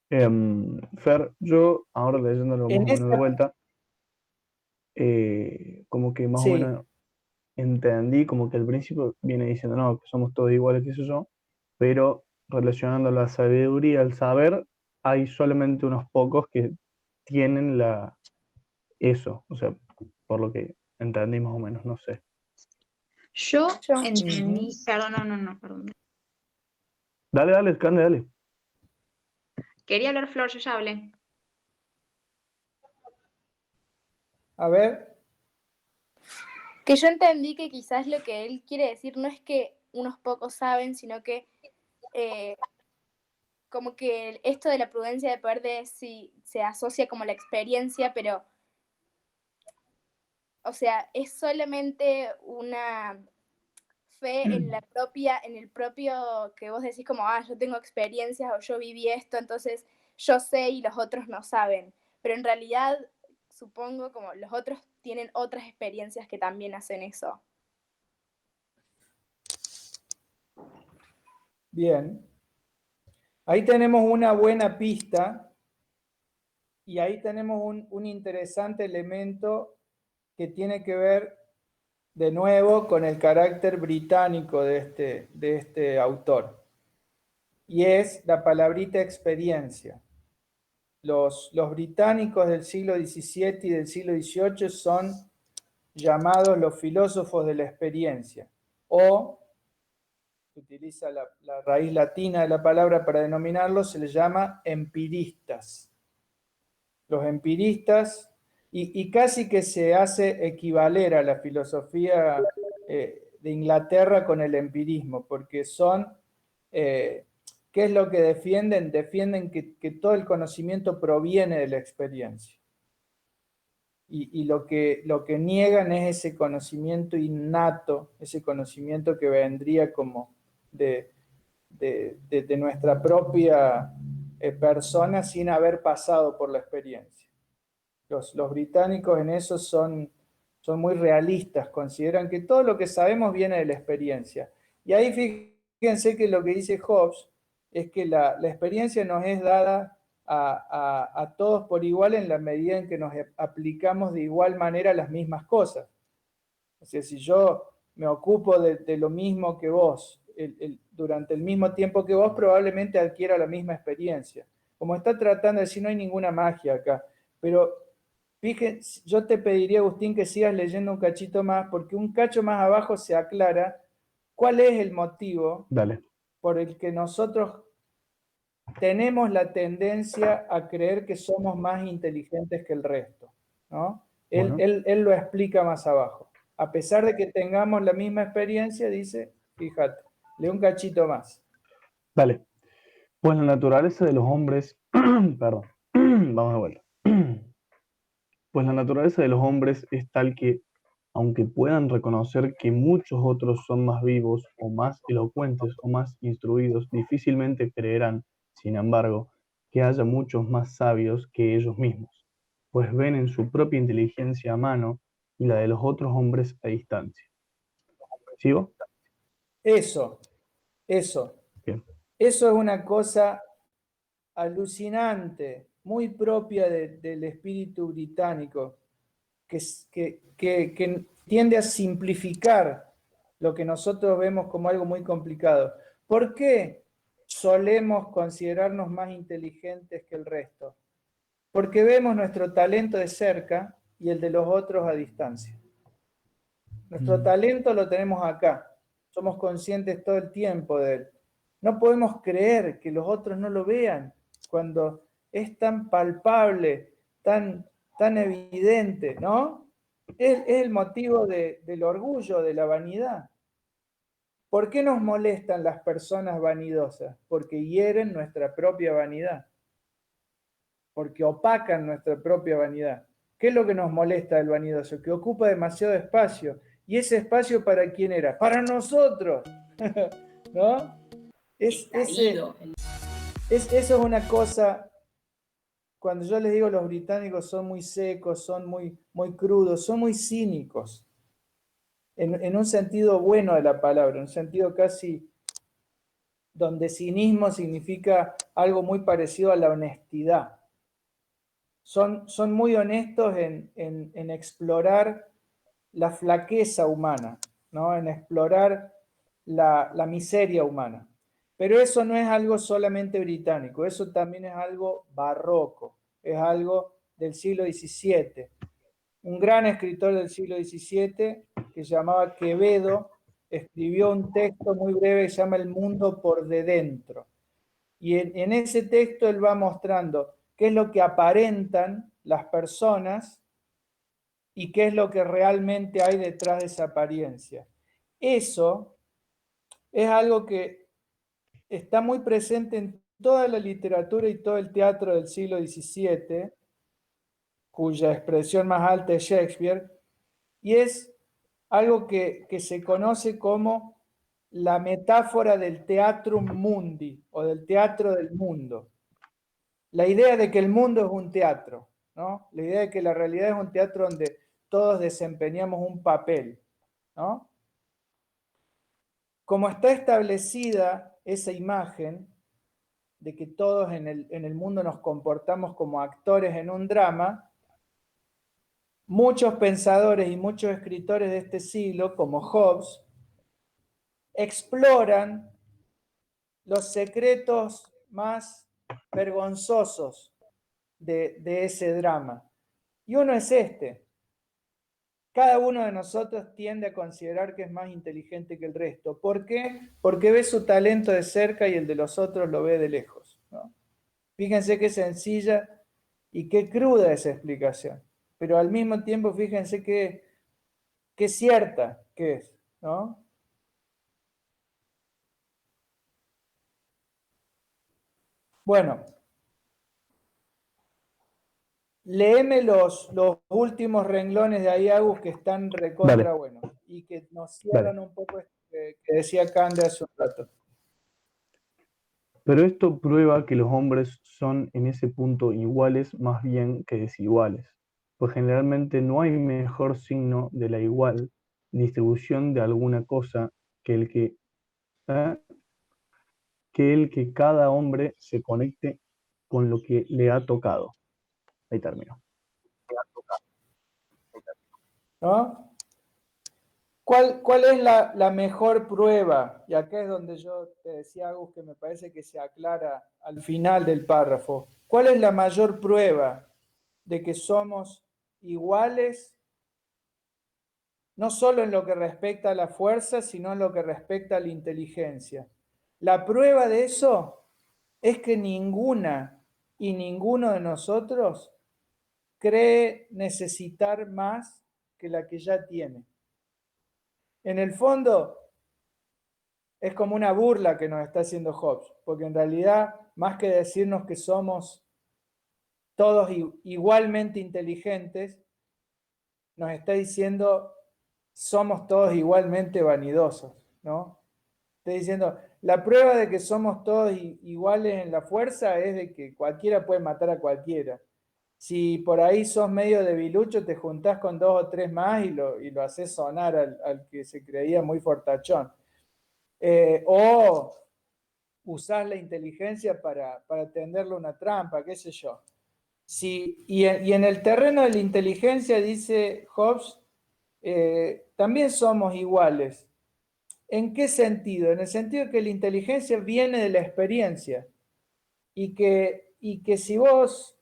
Fer, yo ahora leyéndolo más o menos de vuelta, como que más o menos entendí, como que al principio viene diciendo, no, que somos todos iguales, qué sé yo, pero relacionando la sabiduría al saber, hay solamente unos pocos que tienen eso, o sea, por lo que entendí más o menos, no sé. Yo entendí, perdón. Dale, Cande, dale. Quería hablar Flor, yo ya hablé. A ver. Que yo entendí que quizás lo que él quiere decir no es que unos pocos saben, sino que como que esto de la prudencia de poder sí se asocia como la experiencia, pero o sea, es solamente una fe en el propio que vos decís como, yo tengo experiencias o yo viví esto, entonces yo sé y los otros no saben. Pero en realidad, supongo como los otros tienen otras experiencias que también hacen eso. Bien. Ahí tenemos una buena pista y ahí tenemos un interesante elemento que tiene que ver de nuevo con el carácter británico de este autor. Y es la palabrita experiencia. Los británicos del siglo XVII y del siglo XVIII son llamados los filósofos de la experiencia, o utiliza la raíz latina de la palabra para denominarlos, se les llama empiristas. Los empiristas, y casi que se hace equivaler a la filosofía de Inglaterra con el empirismo, porque son, ¿qué es lo que defienden? Defienden que todo el conocimiento proviene de la experiencia. Y lo que niegan es ese conocimiento innato, ese conocimiento que vendría como de nuestra propia persona sin haber pasado por la experiencia. Los británicos en eso son muy realistas, consideran que todo lo que sabemos viene de la experiencia. Y ahí fíjense que lo que dice Hobbes es que la experiencia nos es dada a todos por igual en la medida en que nos aplicamos de igual manera las mismas cosas. O sea, si yo me ocupo de lo mismo que vos, durante el mismo tiempo que vos, probablemente adquiera la misma experiencia. Como está tratando de decir, no hay ninguna magia acá, pero fíjense, yo te pediría, Agustín, que sigas leyendo un cachito más, porque un cacho más abajo se aclara cuál es el motivo por el que nosotros tenemos la tendencia a creer que somos más inteligentes que el resto, ¿no? Bueno. Él lo explica más abajo. A pesar de que tengamos la misma experiencia, dice, fíjate, lee un cachito más. Dale. Pues la naturaleza de los hombres, perdón, vamos de vuelta. Pues la naturaleza de los hombres es tal que, aunque puedan reconocer que muchos otros son más vivos o más elocuentes o más instruidos, difícilmente creerán, sin embargo, que haya muchos más sabios que ellos mismos, pues ven en su propia inteligencia a mano y la de los otros hombres a distancia. ¿Sigo? Eso. Bien. Eso es una cosa alucinante, muy propia del espíritu británico, que tiende a simplificar lo que nosotros vemos como algo muy complicado. ¿Por qué solemos considerarnos más inteligentes que el resto? Porque vemos nuestro talento de cerca y el de los otros a distancia. Nuestro talento lo tenemos acá, somos conscientes todo el tiempo de él. No podemos creer que los otros no lo vean cuando es tan palpable, tan evidente, ¿no? Es el motivo del orgullo, de la vanidad. ¿Por qué nos molestan las personas vanidosas? Porque hieren nuestra propia vanidad. Porque opacan nuestra propia vanidad. ¿Qué es lo que nos molesta del vanidoso? Que ocupa demasiado espacio. ¿Y ese espacio para quién era? ¡Para nosotros! ¿No? Eso es una cosa, cuando yo les digo los británicos son muy secos, son muy crudos, son muy cínicos, en un sentido bueno de la palabra, en un sentido casi donde cinismo significa algo muy parecido a la honestidad. Son muy honestos en explorar la flaqueza humana, ¿no? En explorar la miseria humana. Pero eso no es algo solamente británico, eso también es algo barroco, es algo del siglo XVII. Un gran escritor del siglo XVII que se llamaba Quevedo escribió un texto muy breve que se llama El mundo por de dentro. Y en ese texto él va mostrando qué es lo que aparentan las personas y qué es lo que realmente hay detrás de esa apariencia. Eso es algo que está muy presente en toda la literatura y todo el teatro del siglo XVII, cuya expresión más alta es Shakespeare, y es algo que se conoce como la metáfora del teatrum mundi, o del teatro del mundo. La idea de que el mundo es un teatro, ¿no? La idea de que la realidad es un teatro donde todos desempeñamos un papel, ¿no? Como está establecida esa imagen de que todos en el mundo nos comportamos como actores en un drama, muchos pensadores y muchos escritores de este siglo, como Hobbes, exploran los secretos más vergonzosos de ese drama. Y uno es este. Cada uno de nosotros tiende a considerar que es más inteligente que el resto. ¿Por qué? Porque ve su talento de cerca y el de los otros lo ve de lejos, ¿no? Fíjense qué sencilla y qué cruda esa explicación. Pero al mismo tiempo, fíjense qué cierta que es, ¿no? Bueno, léeme los últimos renglones de ahí, Agus, que están recontra buenos y que nos cierran un poco esto que decía Cande hace un rato. Pero esto prueba que los hombres son en ese punto iguales más bien que desiguales, pues generalmente no hay mejor signo de la igual distribución de alguna cosa que el que cada hombre se conecte con lo que le ha tocado. Ahí termino. ¿No? ¿Cuál es la mejor prueba? Y acá es donde yo te decía, Agus, que me parece que se aclara al final del párrafo. ¿Cuál es la mayor prueba de que somos iguales, no solo en lo que respecta a la fuerza, sino en lo que respecta a la inteligencia? La prueba de eso es que ninguna y ninguno de nosotros cree necesitar más que la que ya tiene. En el fondo, es como una burla que nos está haciendo Hobbes, porque en realidad, más que decirnos que somos todos igualmente inteligentes, nos está diciendo somos todos igualmente vanidosos, ¿no? Está diciendo, la prueba de que somos todos iguales en la fuerza es de que cualquiera puede matar a cualquiera. Si por ahí sos medio debilucho, te juntás con 2 o 3 más y lo haces sonar al que se creía muy fortachón. O usás la inteligencia para tenderle una trampa, qué sé yo. Y en el terreno de la inteligencia, dice Hobbes, también somos iguales. ¿En qué sentido? En el sentido de que la inteligencia viene de la experiencia y que si vos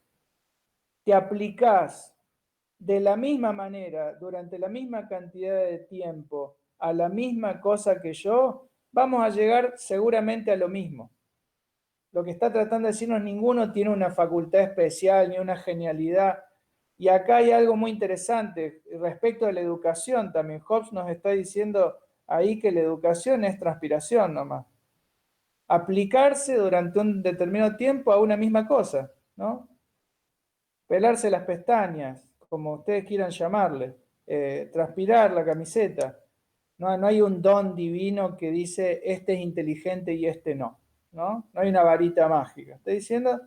te aplicás de la misma manera, durante la misma cantidad de tiempo, a la misma cosa que yo, vamos a llegar seguramente a lo mismo. Lo que está tratando de decirnos, ninguno tiene una facultad especial ni una genialidad. Y acá hay algo muy interesante respecto a la educación también. Hobbes nos está diciendo ahí que la educación es transpiración nomás. Aplicarse durante un determinado tiempo a una misma cosa, ¿no? Pelarse las pestañas, como ustedes quieran llamarle, transpirar la camiseta. No hay un don divino que dice este es inteligente y este no, ¿no? No hay una varita mágica. Estoy diciendo,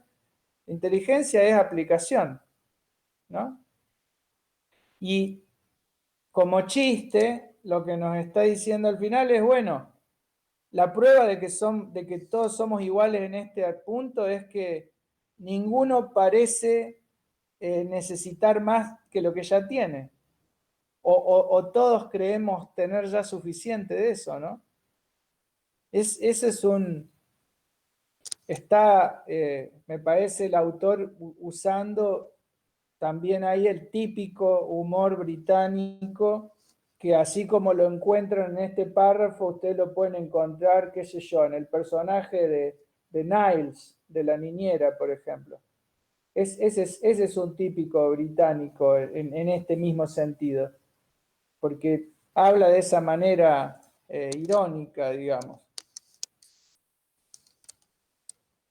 inteligencia es aplicación, ¿no? Y como chiste, lo que nos está diciendo al final es, bueno, la prueba de que todos somos iguales en este punto es que ninguno parece necesitar más que lo que ya tiene. O todos creemos tener ya suficiente de eso, ¿no? Ese es me parece el autor usando también ahí el típico humor británico, que así como lo encuentran en este párrafo, ustedes lo pueden encontrar, qué sé yo, en el personaje de Niles, de la niñera, por ejemplo. Ese es un típico británico en este mismo sentido, porque habla de esa manera irónica, digamos.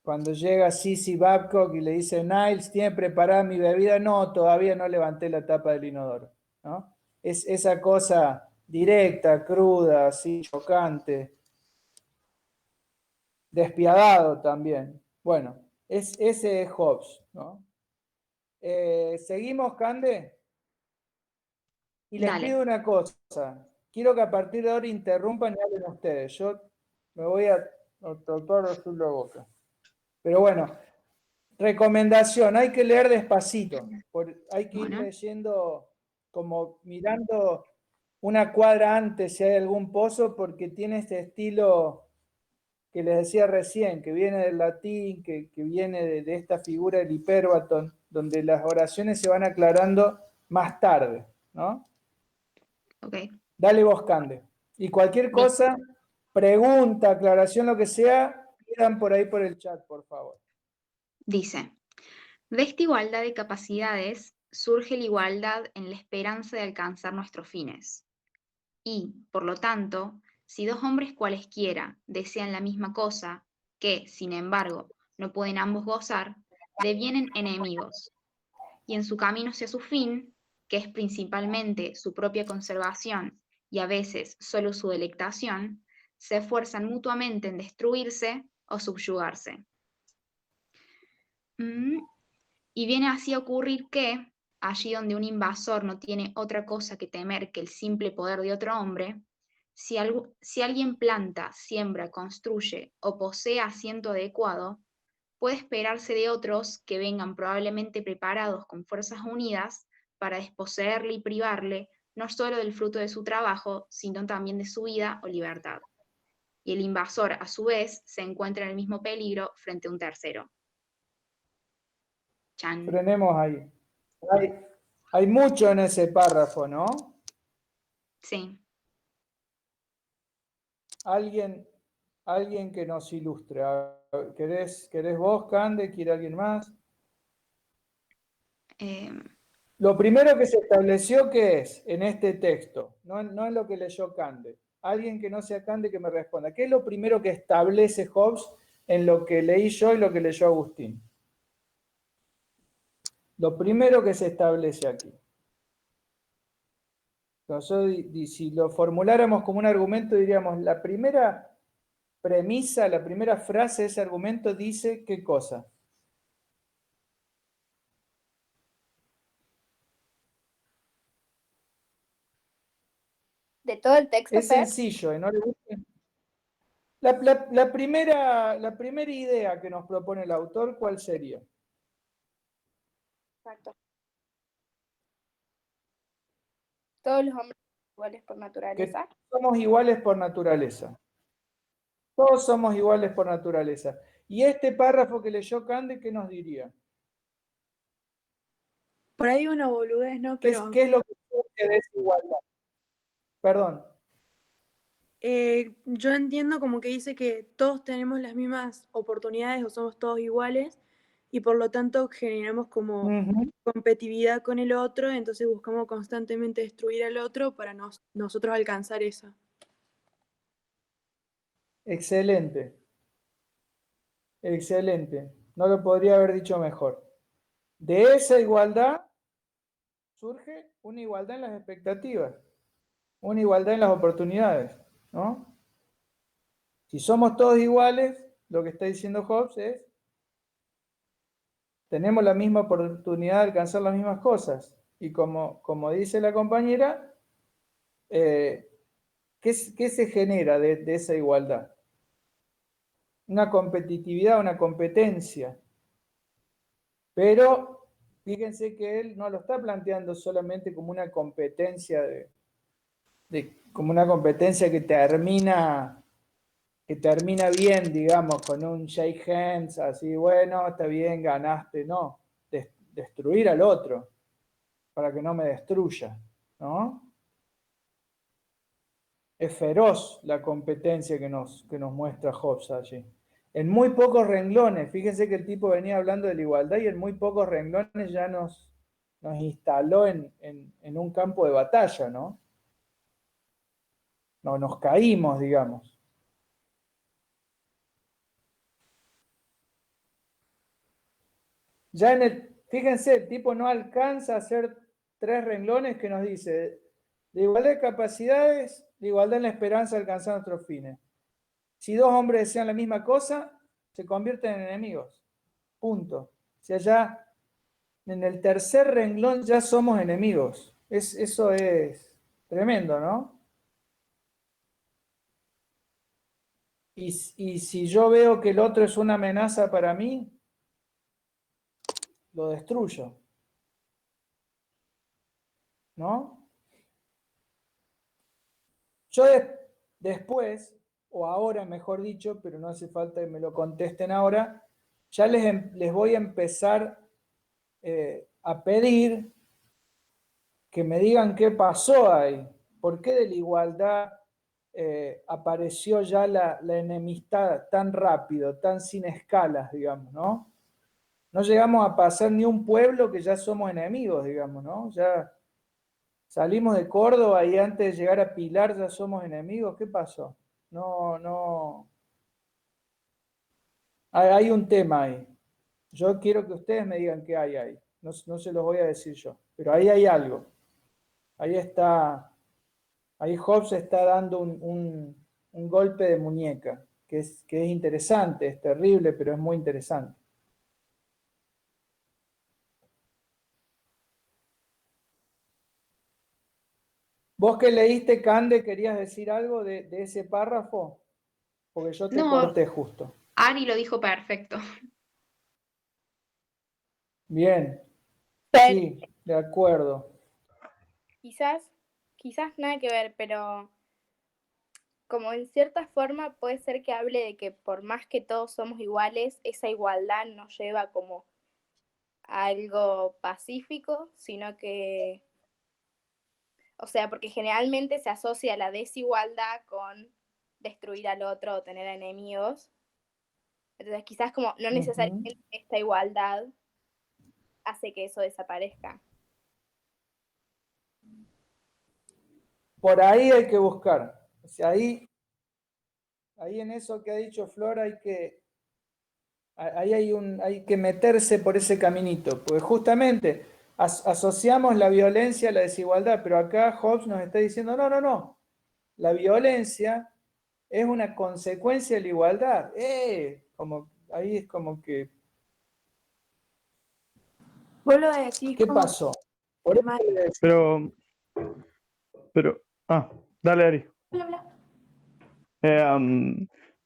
Cuando llega Sissy Babcock y le dice, Niles, ¿tiene preparada mi bebida? No, todavía no levanté la tapa del inodoro, ¿no? Es esa cosa directa, cruda, así, chocante, despiadado también. Bueno, ese es Hobbes, ¿no? ¿Seguimos, Cande? Y les pido una cosa. Quiero que a partir de ahora interrumpan y hablen ustedes. Yo me voy a tratar de hacer la boca. Pero bueno, recomendación, hay que leer despacito. Hay que ir leyendo como mirando una cuadra antes si hay algún pozo, porque tiene este estilo que les decía recién, que viene del latín, que viene de esta figura del hipérbaton, donde las oraciones se van aclarando más tarde, ¿no? Ok. Dale vos, Cande. Y cualquier cosa, pregunta, aclaración, lo que sea, pidan por ahí por el chat, por favor. Dice, de esta igualdad de capacidades surge la igualdad en la esperanza de alcanzar nuestros fines. Y, por lo tanto, si dos hombres cualesquiera desean la misma cosa, que, sin embargo, no pueden ambos gozar, devienen enemigos, y en su camino hacia su fin, que es principalmente su propia conservación y a veces solo su delectación, se esfuerzan mutuamente en destruirse o subyugarse. Y viene así a ocurrir que, allí donde un invasor no tiene otra cosa que temer que el simple poder de otro hombre, si alguien planta, siembra, construye o posee asiento adecuado, puede esperarse de otros que vengan probablemente preparados con fuerzas unidas para desposeerle y privarle no solo del fruto de su trabajo, sino también de su vida o libertad. Y el invasor, a su vez, se encuentra en el mismo peligro frente a un tercero. Chan. Frenemos ahí. Hay mucho en ese párrafo, ¿no? Sí. ¿Alguien alguien que nos ilustre. ¿Querés vos, Cande? ¿Quiere alguien más? Lo primero que se estableció, ¿qué es en este texto? No es lo que leyó Cande. Alguien que no sea Cande que me responda. ¿Qué es lo primero que establece Hobbes en lo que leí yo y lo que leyó Agustín? Lo primero que se establece aquí. Entonces, si lo formuláramos como un argumento, diríamos, la primera premisa, la primera frase de ese argumento dice ¿qué cosa? De todo el texto, Es Fer. sencillo, ¿no le gusta? La primera idea que nos propone el autor, ¿cuál sería? Exacto. Todos los hombres son iguales por naturaleza. Que somos iguales por naturaleza. Todos somos iguales por naturaleza. Y este párrafo que leyó Cande, ¿qué nos diría? Por ahí una boludez, ¿no? ¿Qué es lo que surge de desigualdad? Perdón. Yo entiendo como que dice que todos tenemos las mismas oportunidades o somos todos iguales y por lo tanto generamos como competitividad con el otro, entonces buscamos constantemente destruir al otro para nosotros alcanzar eso. Excelente. Excelente. No lo podría haber dicho mejor. De esa igualdad surge una igualdad en las expectativas, una igualdad en las oportunidades, ¿no? Si somos todos iguales, lo que está diciendo Hobbes es, tenemos la misma oportunidad de alcanzar las mismas cosas. Y como dice la compañera, ¿qué se genera de esa igualdad? Una competitividad, una competencia. Pero fíjense que él no lo está planteando solamente como una competencia como una competencia que termina bien, digamos, con un shake hands, así, bueno, está bien, ganaste, no, destruir al otro, para que no me destruya, ¿no? Es feroz la competencia que nos muestra Hobbes allí. En muy pocos renglones, fíjense que el tipo venía hablando de la igualdad y en muy pocos renglones ya nos instaló en un campo de batalla, ¿no? No, nos caímos, digamos. Ya fíjense, el tipo no alcanza a hacer 3 renglones que nos dice de igualdad de capacidades, de igualdad en la esperanza de alcanzar nuestros fines. Si 2 hombres desean la misma cosa, se convierten en enemigos. Punto. O sea, ya en el tercer renglón ya somos enemigos. Eso es tremendo, ¿no? Y si yo veo que el otro es una amenaza para mí, lo destruyo. ¿No? Yo después, o ahora mejor dicho, pero no hace falta que me lo contesten ahora, ya les voy a empezar a pedir que me digan qué pasó ahí, por qué de la igualdad apareció ya la enemistad tan rápido, tan sin escalas, digamos, ¿no? No llegamos a pasar ni un pueblo que ya somos enemigos, digamos, ¿no? Ya salimos de Córdoba y antes de llegar a Pilar ya somos enemigos. ¿Qué pasó? No. Hay un tema ahí. Yo quiero que ustedes me digan qué hay ahí. No se los voy a decir yo. Pero ahí hay algo. Ahí está. Ahí Hobbes está dando un golpe de muñeca, que es interesante, es terrible, pero es muy interesante. ¿Vos que leíste, Cande, querías decir algo de ese párrafo? Porque yo te corté justo. Ari lo dijo perfecto. Bien. Pero, Sí, de acuerdo. quizás nada que ver, pero como en cierta forma puede ser que hable de que por más que todos somos iguales, esa igualdad nos lleva como a algo pacífico, sino que, o sea, porque generalmente se asocia la desigualdad con destruir al otro o tener enemigos. Entonces quizás como no necesariamente esta igualdad hace que eso desaparezca. Por ahí hay que buscar. O sea, ahí en eso que ha dicho Flor hay que meterse por ese caminito, porque justamente asociamos la violencia a la desigualdad, pero acá Hobbes nos está diciendo, no, la violencia es una consecuencia de la igualdad. Ahí es como que... Vos lo decís. ¿Qué pasó? Dale, Ari.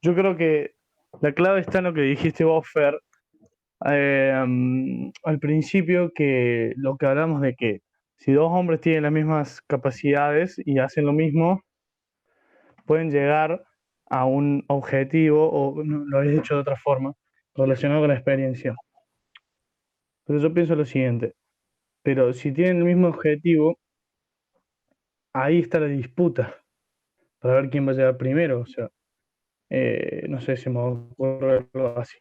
Yo creo que la clave está en lo que dijiste vos, Fer, al principio, que lo que hablamos de que si dos hombres tienen las mismas capacidades y hacen lo mismo, pueden llegar a un objetivo, o no, lo habéis hecho de otra forma, relacionado con la experiencia. Pero yo pienso lo siguiente, pero si tienen el mismo objetivo, ahí está la disputa para ver quién va a llegar primero, o sea, no sé si me ocurre algo así.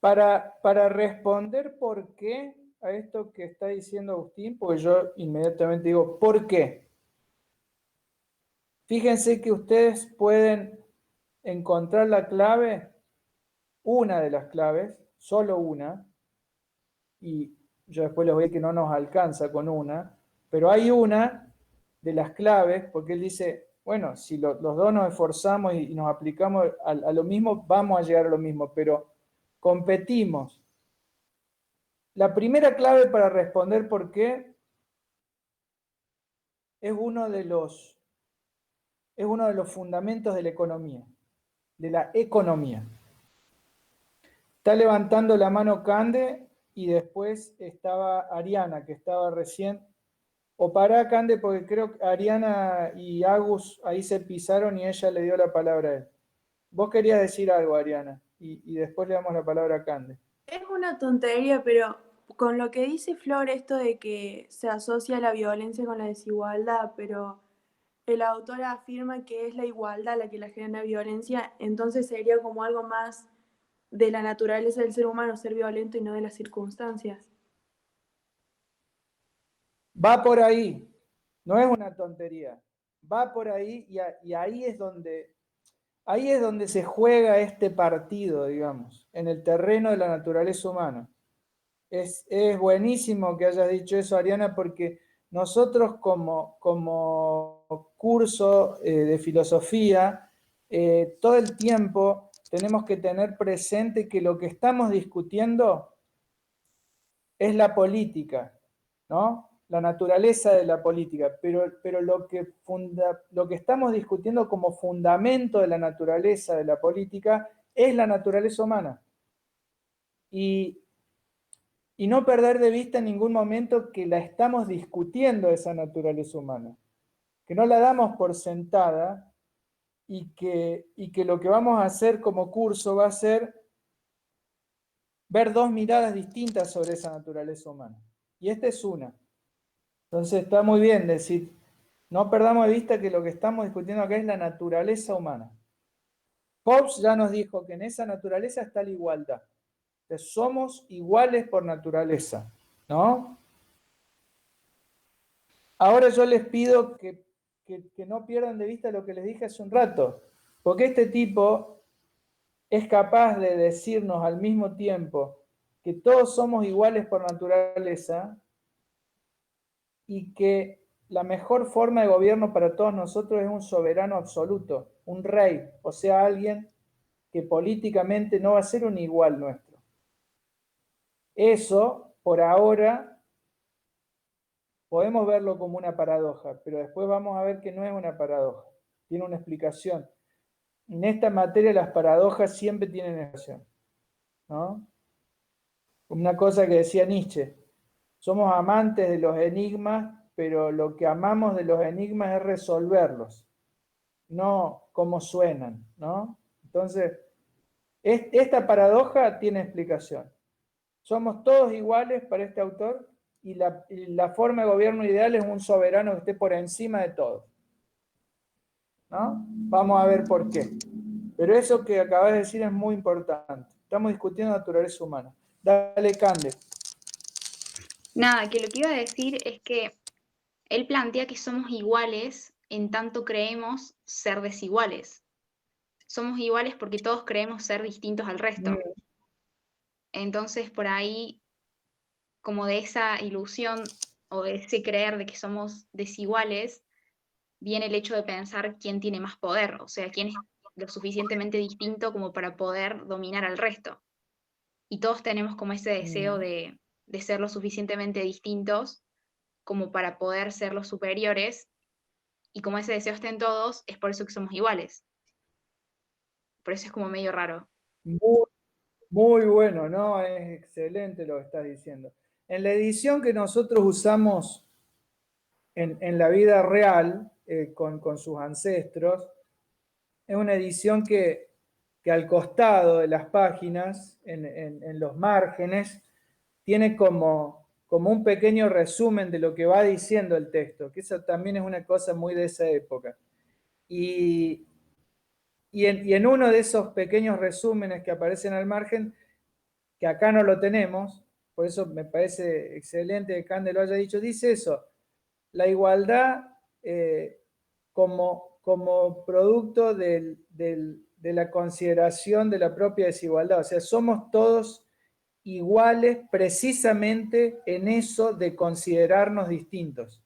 Para responder por qué a esto que está diciendo Agustín, porque yo inmediatamente digo, ¿por qué? Fíjense que ustedes pueden encontrar la clave, una de las claves, solo una, y yo después les voy a decir que no nos alcanza con una, pero hay una de las claves, porque él dice, bueno, si los dos nos esforzamos y nos aplicamos a lo mismo, vamos a llegar a lo mismo, pero competimos. La primera clave para responder por qué es uno de los fundamentos de la economía, de la economía. Está levantando la mano Cande y después estaba Ariana, que estaba recién. O pará, Cande, porque creo que Ariana y Agus ahí se pisaron y ella le dio la palabra a él. Vos querías decir algo, Ariana, y después le damos la palabra a Cande. Es una tontería, pero con lo que dice Flor, esto de que se asocia la violencia con la desigualdad, pero el autor afirma que es la igualdad la que la genera violencia, entonces sería como algo más de la naturaleza del ser humano ser violento y no de las circunstancias. Va por ahí, no es una tontería, va por ahí y ahí es donde se juega este partido, digamos, en el terreno de la naturaleza humana. Es buenísimo que hayas dicho eso, Ariana, porque nosotros como curso de filosofía, todo el tiempo tenemos que tener presente que lo que estamos discutiendo es la política, ¿no? La naturaleza de la política, pero lo que estamos discutiendo como fundamento de la naturaleza de la política es la naturaleza humana. Y no perder de vista en ningún momento que la estamos discutiendo esa naturaleza humana, que no la damos por sentada y que lo que vamos a hacer como curso va a ser ver dos miradas distintas sobre esa naturaleza humana. Y esta es una. Entonces está muy bien decir, no perdamos de vista que lo que estamos discutiendo acá es la naturaleza humana. Hobbes ya nos dijo que en esa naturaleza está la igualdad. Entonces, somos iguales por naturaleza, ¿no? Ahora yo les pido que no pierdan de vista lo que les dije hace un rato, porque este tipo es capaz de decirnos al mismo tiempo que todos somos iguales por naturaleza y que la mejor forma de gobierno para todos nosotros es un soberano absoluto, un rey, o sea, alguien que políticamente no va a ser un igual nuestro. Eso, por ahora, podemos verlo como una paradoja, pero después vamos a ver que no es una paradoja, tiene una explicación. En esta materia las paradojas siempre tienen explicación, ¿no? Una cosa que decía Nietzsche, somos amantes de los enigmas, pero lo que amamos de los enigmas es resolverlos, no cómo suenan, ¿no? Entonces, esta paradoja tiene explicación. Somos todos iguales para este autor y la forma de gobierno ideal es un soberano que esté por encima de todo. ¿no? Vamos a ver por qué. Pero eso que acabas de decir es muy importante. Estamos discutiendo naturaleza humana. Dale, Cande. Nada, que lo que iba a decir es que él plantea que somos iguales en tanto creemos ser desiguales. Somos iguales porque todos creemos ser distintos al resto. Entonces, por ahí, como de esa ilusión o de ese creer de que somos desiguales, viene el hecho de pensar quién tiene más poder, o sea, quién es lo suficientemente distinto como para poder dominar al resto. Y todos tenemos como ese deseo de ser lo suficientemente distintos como para poder ser los superiores, y como ese deseo está en todos, es por eso que somos iguales. Por eso es como medio raro. Muy, muy bueno, ¿no? Es excelente lo que estás diciendo. En la edición que nosotros usamos en la vida real, con sus ancestros, es una edición que al costado de las páginas, en los márgenes, tiene como un pequeño resumen de lo que va diciendo el texto, que eso también es una cosa muy de esa época. Y en uno de esos pequeños resúmenes que aparecen al margen, que acá no lo tenemos, por eso me parece excelente que Cande lo haya dicho, dice eso, la igualdad como producto de la consideración de la propia desigualdad, o sea, somos todos iguales precisamente en eso de considerarnos distintos.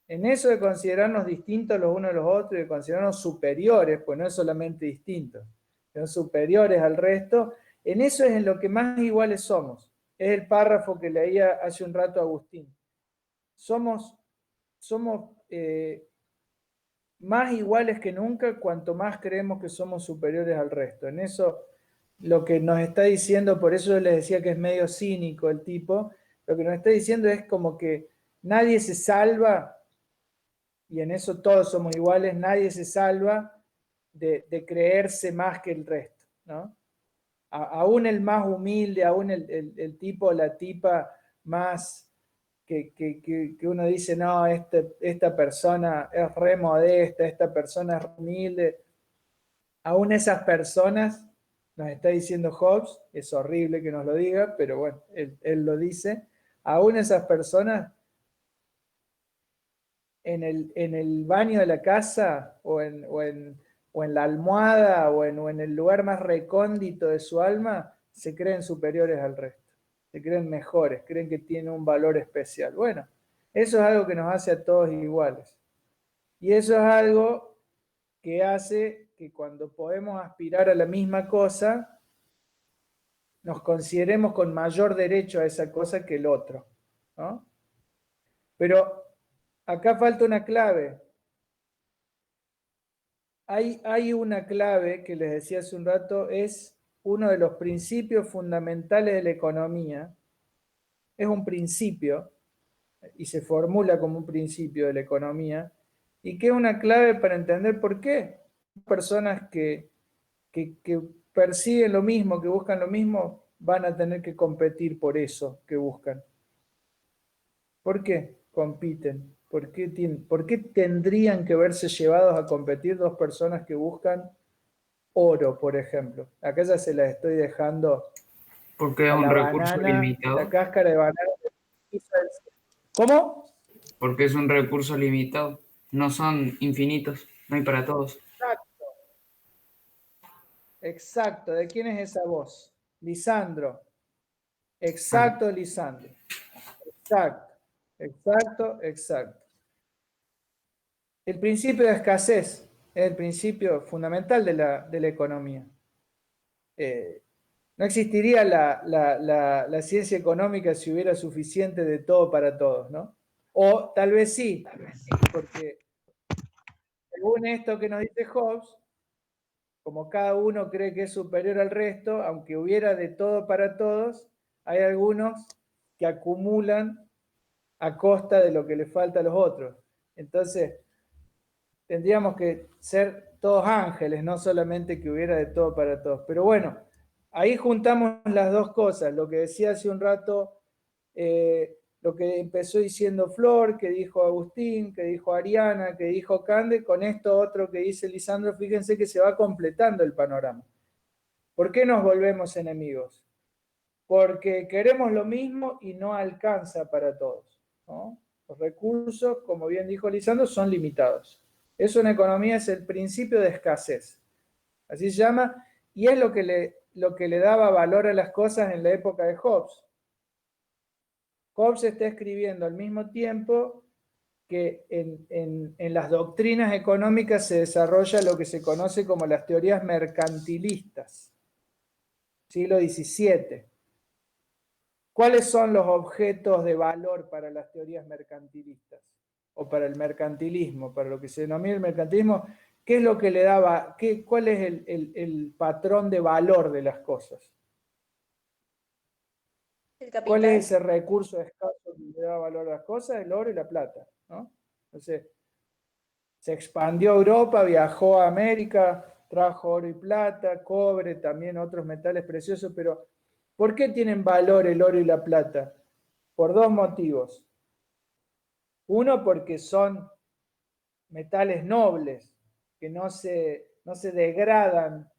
En eso de considerarnos distintos los unos de los otros y de considerarnos superiores, pues no es solamente distintos, sino superiores al resto, en eso es en lo que más iguales somos. Es el párrafo que leía hace un rato Agustín. Somos más iguales que nunca cuanto más creemos que somos superiores al resto. En eso lo que nos está diciendo, por eso yo les decía que es medio cínico el tipo, lo que nos está diciendo es como que nadie se salva, y en eso todos somos iguales, nadie se salva de creerse más que el resto, ¿no? Aún el más humilde, aún el tipo o la tipa más que uno dice, no, esta persona es re modesta, esta persona es humilde, aún esas personas, nos está diciendo Hobbes, es horrible que nos lo diga, pero bueno, él lo dice, aún esas personas en el baño de la casa o en la almohada o en el lugar más recóndito de su alma, se creen superiores al resto, se creen mejores, creen que tienen un valor especial. Bueno, eso es algo que nos hace a todos iguales. Y eso es algo que hace que cuando podemos aspirar a la misma cosa, nos consideremos con mayor derecho a esa cosa que el otro, ¿no? Pero acá falta una clave. Hay una clave que les decía hace un rato, es uno de los principios fundamentales de la economía. Es un principio, y se formula como un principio de la economía, y que es una clave para entender por qué personas que persiguen lo mismo, que buscan lo mismo, van a tener que competir por eso que buscan. ¿Por qué compiten? ¿Por qué tendrían que verse llevados a competir dos personas que buscan oro, por ejemplo? Acá ya se las estoy dejando. Porque es un recurso limitado. La cáscara de banana. ¿Cómo? Porque es un recurso limitado. No son infinitos. No hay para todos. Exacto. Exacto. ¿De quién es esa voz? Lisandro. Exacto, Lisandro. Exacto. Exacto, exacto. El principio de escasez es el principio fundamental de la economía. No existiría la ciencia económica si hubiera suficiente de todo para todos, ¿no? O tal vez sí, porque según esto que nos dice Hobbes, como cada uno cree que es superior al resto, aunque hubiera de todo para todos, hay algunos que acumulan a costa de lo que le falta a los otros. Entonces, tendríamos que ser todos ángeles, no solamente que hubiera de todo para todos. Pero bueno, ahí juntamos las dos cosas, lo que decía hace un rato lo que empezó diciendo Flor, que dijo Agustín, que dijo Ariana, que dijo Cande, con esto otro que dice Lisandro, fíjense que se va completando el panorama. ¿Por qué nos volvemos enemigos? Porque queremos lo mismo y no alcanza para todos, ¿no? Los recursos, como bien dijo Lisandro, son limitados. Eso en economía es el principio de escasez. Así se llama, y es lo que le daba valor a las cosas en la época de Hobbes. Hobbes está escribiendo al mismo tiempo que en las doctrinas económicas se desarrolla lo que se conoce como las teorías mercantilistas, siglo XVII. ¿Cuáles son los objetos de valor para las teorías mercantilistas? O para el mercantilismo, para lo que se denomina el mercantilismo, ¿qué es lo que le daba? ¿Cuál es el patrón de valor de las cosas? ¿Cuál es ese recurso escaso que le da valor a las cosas? El oro y la plata, ¿no? Entonces, se expandió a Europa, viajó a América, trajo oro y plata, cobre, también otros metales preciosos, pero ¿por qué tienen valor el oro y la plata? Por dos motivos. Uno, porque son metales nobles, que no se degradan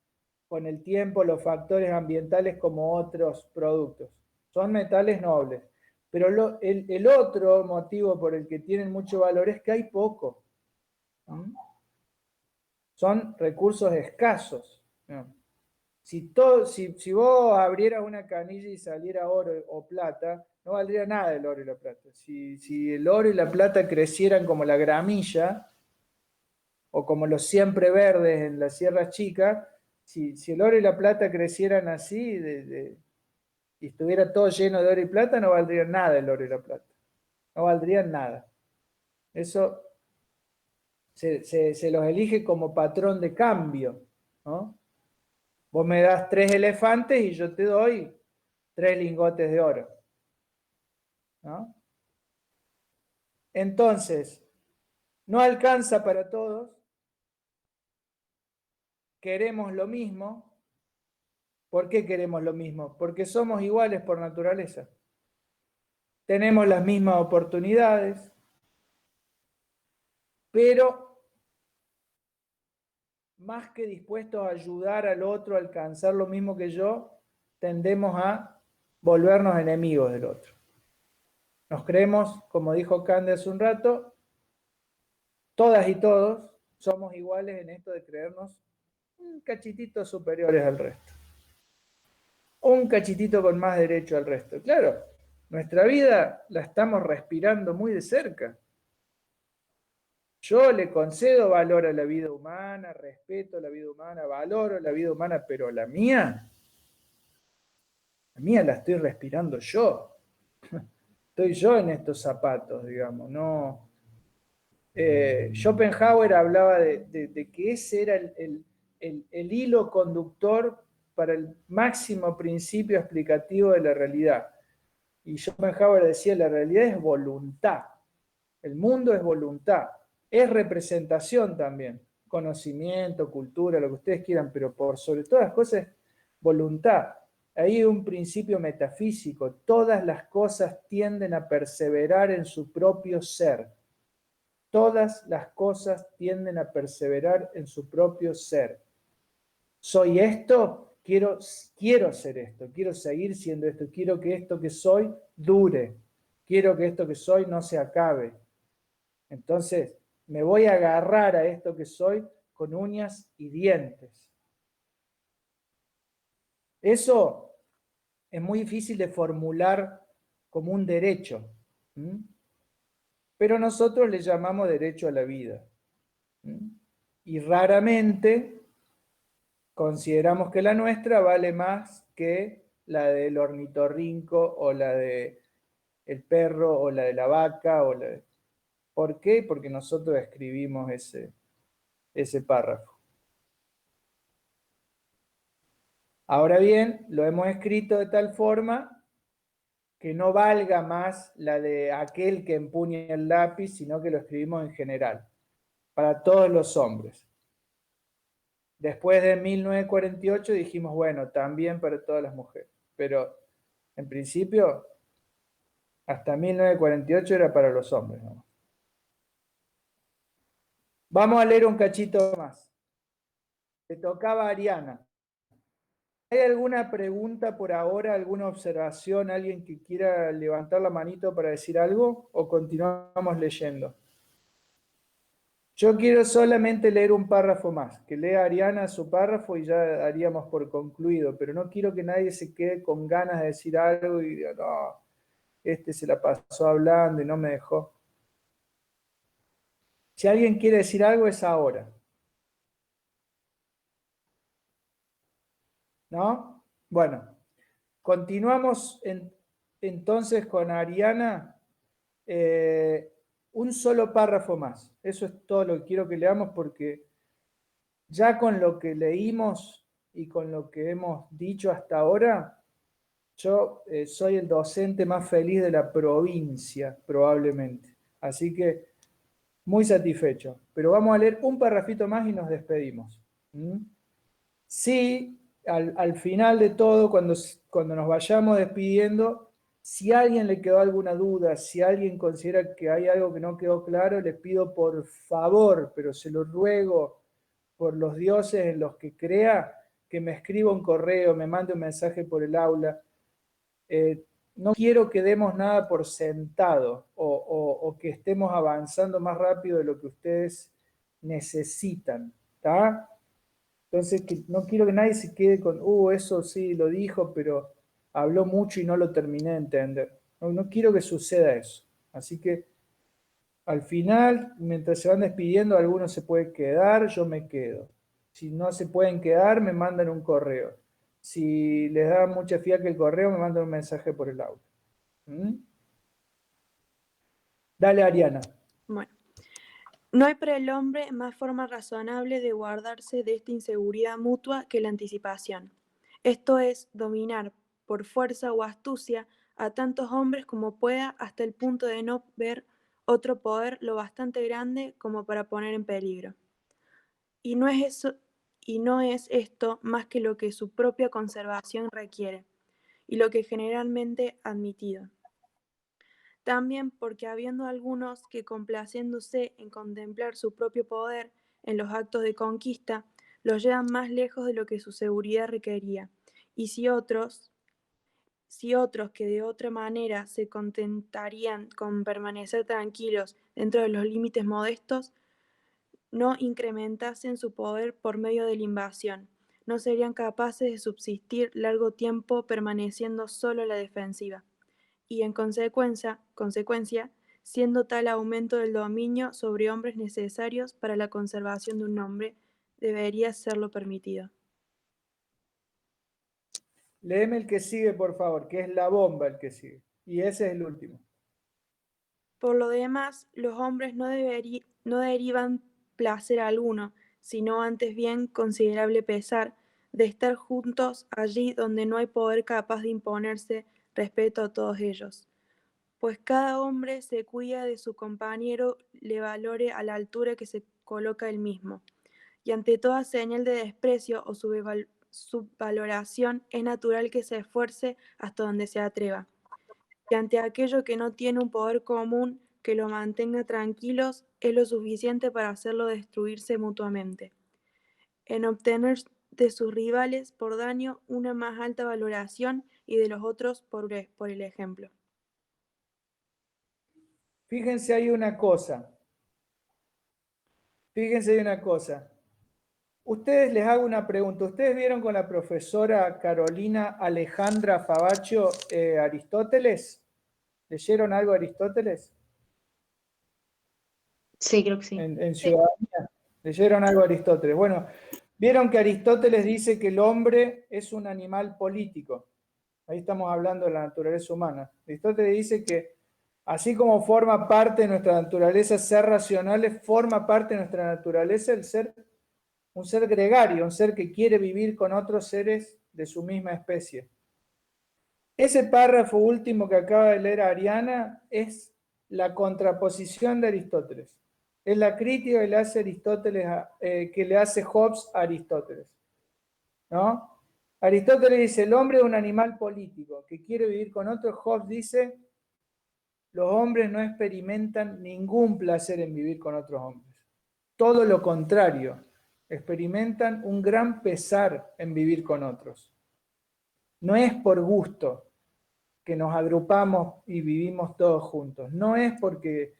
con el tiempo los factores ambientales como otros productos. Son metales nobles. Pero el otro motivo por el que tienen mucho valor es que hay poco. Son recursos escasos. Si vos abrieras una canilla y saliera oro o plata, no valdría nada el oro y la plata. Si el oro y la plata crecieran como la gramilla, o como los siempre verdes en las sierras chicas, si el oro y la plata crecieran así, y estuviera todo lleno de oro y plata, no valdría nada el oro y la plata. No valdrían nada. Eso se los elige como patrón de cambio, ¿no? Vos me das 3 elefantes y yo te doy 3 lingotes de oro, ¿no? Entonces, no alcanza para todos, queremos lo mismo. ¿Por qué queremos lo mismo? Porque somos iguales por naturaleza. Tenemos las mismas oportunidades, pero más que dispuestos a ayudar al otro a alcanzar lo mismo que yo, tendemos a volvernos enemigos del otro. Nos creemos, como dijo Cande hace un rato, todas y todos somos iguales en esto de creernos un cachitito superiores al resto. Un cachitito con más derecho al resto. Claro, nuestra vida la estamos respirando muy de cerca. Yo le concedo valor a la vida humana, respeto la vida humana, valoro la vida humana, pero la mía la estoy respirando yo. Estoy yo en estos zapatos, digamos, no. Schopenhauer hablaba de que ese era el hilo conductor para el máximo principio explicativo de la realidad. Y Schopenhauer decía, la realidad es voluntad. El mundo es voluntad. Es representación también. Conocimiento, cultura, lo que ustedes quieran, pero por sobre todas las cosas, voluntad. Ahí hay un principio metafísico. Todas las cosas tienden a perseverar en su propio ser. Todas las cosas tienden a perseverar en su propio ser. Soy esto, quiero ser esto, quiero seguir siendo esto, quiero que esto que soy dure, quiero que esto que soy no se acabe. Entonces, me voy a agarrar a esto que soy con uñas y dientes. Eso es muy difícil de formular como un derecho, pero nosotros le llamamos derecho a la vida. Y raramente consideramos que la nuestra vale más que la del ornitorrinco o la del perro o la de la vaca. ¿Por qué? Porque nosotros escribimos ese párrafo. Ahora bien, lo hemos escrito de tal forma que no valga más la de aquel que empuña el lápiz, sino que lo escribimos en general, para todos los hombres. Después de 1948 dijimos, bueno, también para todas las mujeres. Pero en principio Hasta 1948 era para los hombres, ¿no? Vamos a leer un cachito más. Le tocaba a Ariana. ¿Hay alguna pregunta por ahora, alguna observación, alguien que quiera levantar la manito para decir algo o continuamos leyendo? Yo quiero solamente leer un párrafo más, que lea Ariana su párrafo y ya daríamos por concluido, pero no quiero que nadie se quede con ganas de decir algo y diga, no, este se la pasó hablando y no me dejó. Si alguien quiere decir algo es ahora. ¿No? Bueno, continuamos entonces con Ariana. Un solo párrafo más. Eso es todo lo que quiero que leamos porque ya con lo que leímos y con lo que hemos dicho hasta ahora, yo soy el docente más feliz de la provincia, probablemente. Así que muy satisfecho. Pero vamos a leer un párrafito más y nos despedimos. Sí, al final de todo, cuando nos vayamos despidiendo, si a alguien le quedó alguna duda, si alguien considera que hay algo que no quedó claro, les pido por favor, pero se lo ruego por los dioses en los que crea, que me escriba un correo, me mande un mensaje por el aula. No quiero que demos nada por sentado o que estemos avanzando más rápido de lo que ustedes necesitan, ¿está? Entonces, no quiero que nadie se quede con, eso sí lo dijo, pero habló mucho y no lo terminé de entender. No quiero que suceda eso. Así que, al final, mientras se van despidiendo, algunos se pueden quedar, yo me quedo. Si no se pueden quedar, me mandan un correo. Si les da mucha fiaca el correo, me mandan un mensaje por el aula. Dale, Ariana. Bueno. No hay para el hombre más forma razonable de guardarse de esta inseguridad mutua que la anticipación. Esto es, dominar, por fuerza o astucia, a tantos hombres como pueda hasta el punto de no ver otro poder lo bastante grande como para poner en peligro. Y no es esto más que lo que su propia conservación requiere, y lo que generalmente admitido. También porque habiendo algunos que complaciéndose en contemplar su propio poder en los actos de conquista, los llevan más lejos de lo que su seguridad requería, y si otros que de otra manera se contentarían con permanecer tranquilos dentro de los límites modestos, no incrementasen su poder por medio de la invasión, no serían capaces de subsistir largo tiempo permaneciendo solo a la defensiva. Y en consecuencia, siendo tal aumento del dominio sobre hombres necesarios para la conservación de un nombre, debería serlo permitido. Léeme el que sigue, por favor, que es la bomba el que sigue. Y ese es el último. Por lo demás, los hombres no derivan placer alguno, sino antes bien considerable pesar de estar juntos allí donde no hay poder capaz de imponerse respeto a todos ellos. Pues cada hombre se cuida de su compañero, le valore a la altura que se coloca él mismo. Y ante toda señal de desprecio o subvaloración es natural que se esfuerce hasta donde se atreva. Y ante aquello que no tiene un poder común que lo mantenga tranquilos, es lo suficiente para hacerlo destruirse mutuamente. En obtener de sus rivales por daño una más alta valoración y de los otros por el ejemplo. Fíjense hay una cosa. Ustedes les hago una pregunta. ¿Ustedes vieron con la profesora Carolina Alejandra Fabaccio Aristóteles? ¿Leyeron algo de Aristóteles? Sí, creo que sí. En Ciudadanía. ¿Leyeron algo de Aristóteles? Bueno, vieron que Aristóteles dice que el hombre es un animal político. Ahí estamos hablando de la naturaleza humana. Aristóteles dice que así como forma parte de nuestra naturaleza ser racionales, forma parte de nuestra naturaleza el ser un ser gregario, un ser que quiere vivir con otros seres de su misma especie. Ese párrafo último que acaba de leer Ariana es la contraposición de Aristóteles. Es la crítica que le hace Aristóteles, que le hace Hobbes a Aristóteles. ¿No? Aristóteles dice, el hombre es un animal político que quiere vivir con otros. Hobbes dice, los hombres no experimentan ningún placer en vivir con otros hombres. Todo lo contrario, experimentan un gran pesar en vivir con otros. No es por gusto que nos agrupamos y vivimos todos juntos. No es porque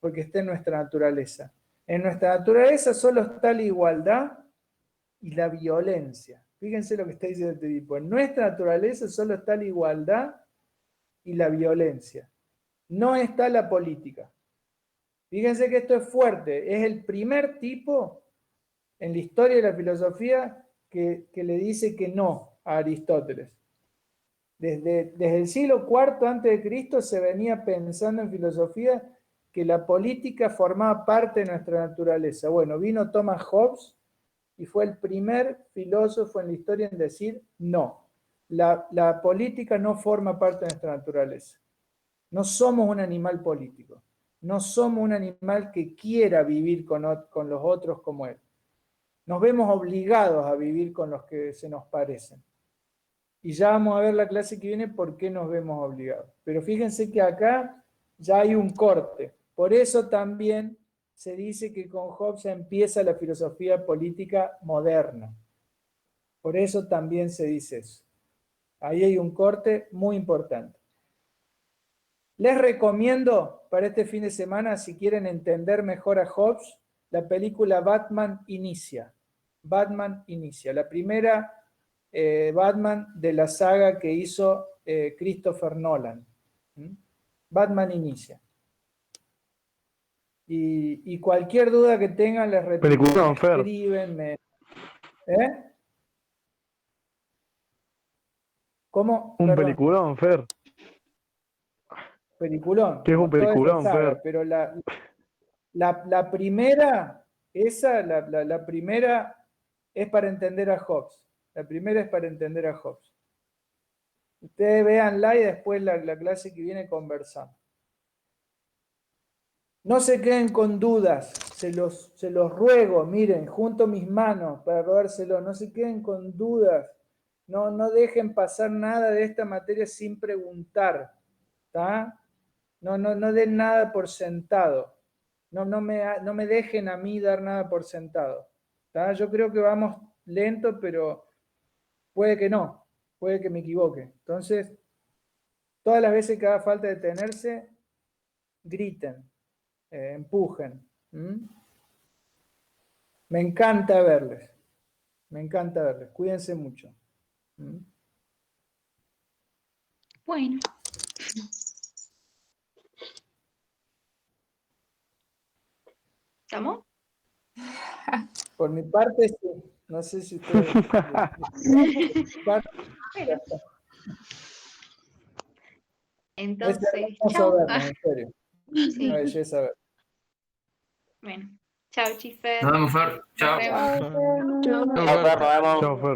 esté en nuestra naturaleza. En nuestra naturaleza solo está la igualdad y la violencia. Fíjense lo que está diciendo este tipo. En nuestra naturaleza solo está la igualdad y la violencia. No está la política. Fíjense que esto es fuerte. Es el primer tipo en la historia de la filosofía que le dice que no a Aristóteles. Desde el siglo IV a.C. se venía pensando en filosofía que la política formaba parte de nuestra naturaleza. Bueno, vino Thomas Hobbes y fue el primer filósofo en la historia en decir no. La política no forma parte de nuestra naturaleza. No somos un animal político. No somos un animal que quiera vivir con los otros como él. Nos vemos obligados a vivir con los que se nos parecen. Y ya vamos a ver la clase que viene por qué nos vemos obligados. Pero fíjense que acá ya hay un corte. Por eso también se dice que con Hobbes empieza la filosofía política moderna. Por eso también se dice eso. Ahí hay un corte muy importante. Les recomiendo para este fin de semana, si quieren entender mejor a Hobbes, la película Batman Inicia. Batman Inicia, la primera Batman de la saga que hizo Christopher Nolan. Batman Inicia. Y cualquier duda que tengan, les repito, escríbenme. ¿Eh? ¿Cómo? Un Perdón. peliculón, Fer. Peliculón. ¿Qué es un peliculón, saga, Fer? pero la primera, la primera es para entender a Hobbes. La primera es para entender a Hobbes. Ustedes véanla y después la clase que viene conversamos. No se queden con dudas, se los ruego, miren, junto mis manos para robárselo, no se queden con dudas, no dejen pasar nada de esta materia sin preguntar, ¿está? No den nada por sentado, no me dejen a mí dar nada por sentado, ¿está? Yo creo que vamos lento, pero puede que no, puede que me equivoque. Entonces, todas las veces que haga falta detenerse, griten. Empujen. Me encanta verles. Me encanta verles. Cuídense mucho. Bueno. ¿Estamos? Por mi parte, sí. No sé si ustedes... Entonces, chao. En serio. Sí. Una belleza ver. Bueno, chao, Chifer. Nos vemos, Fer. Chao. Nos vemos. Chao, Fer, nos vemos. Chao, Fer.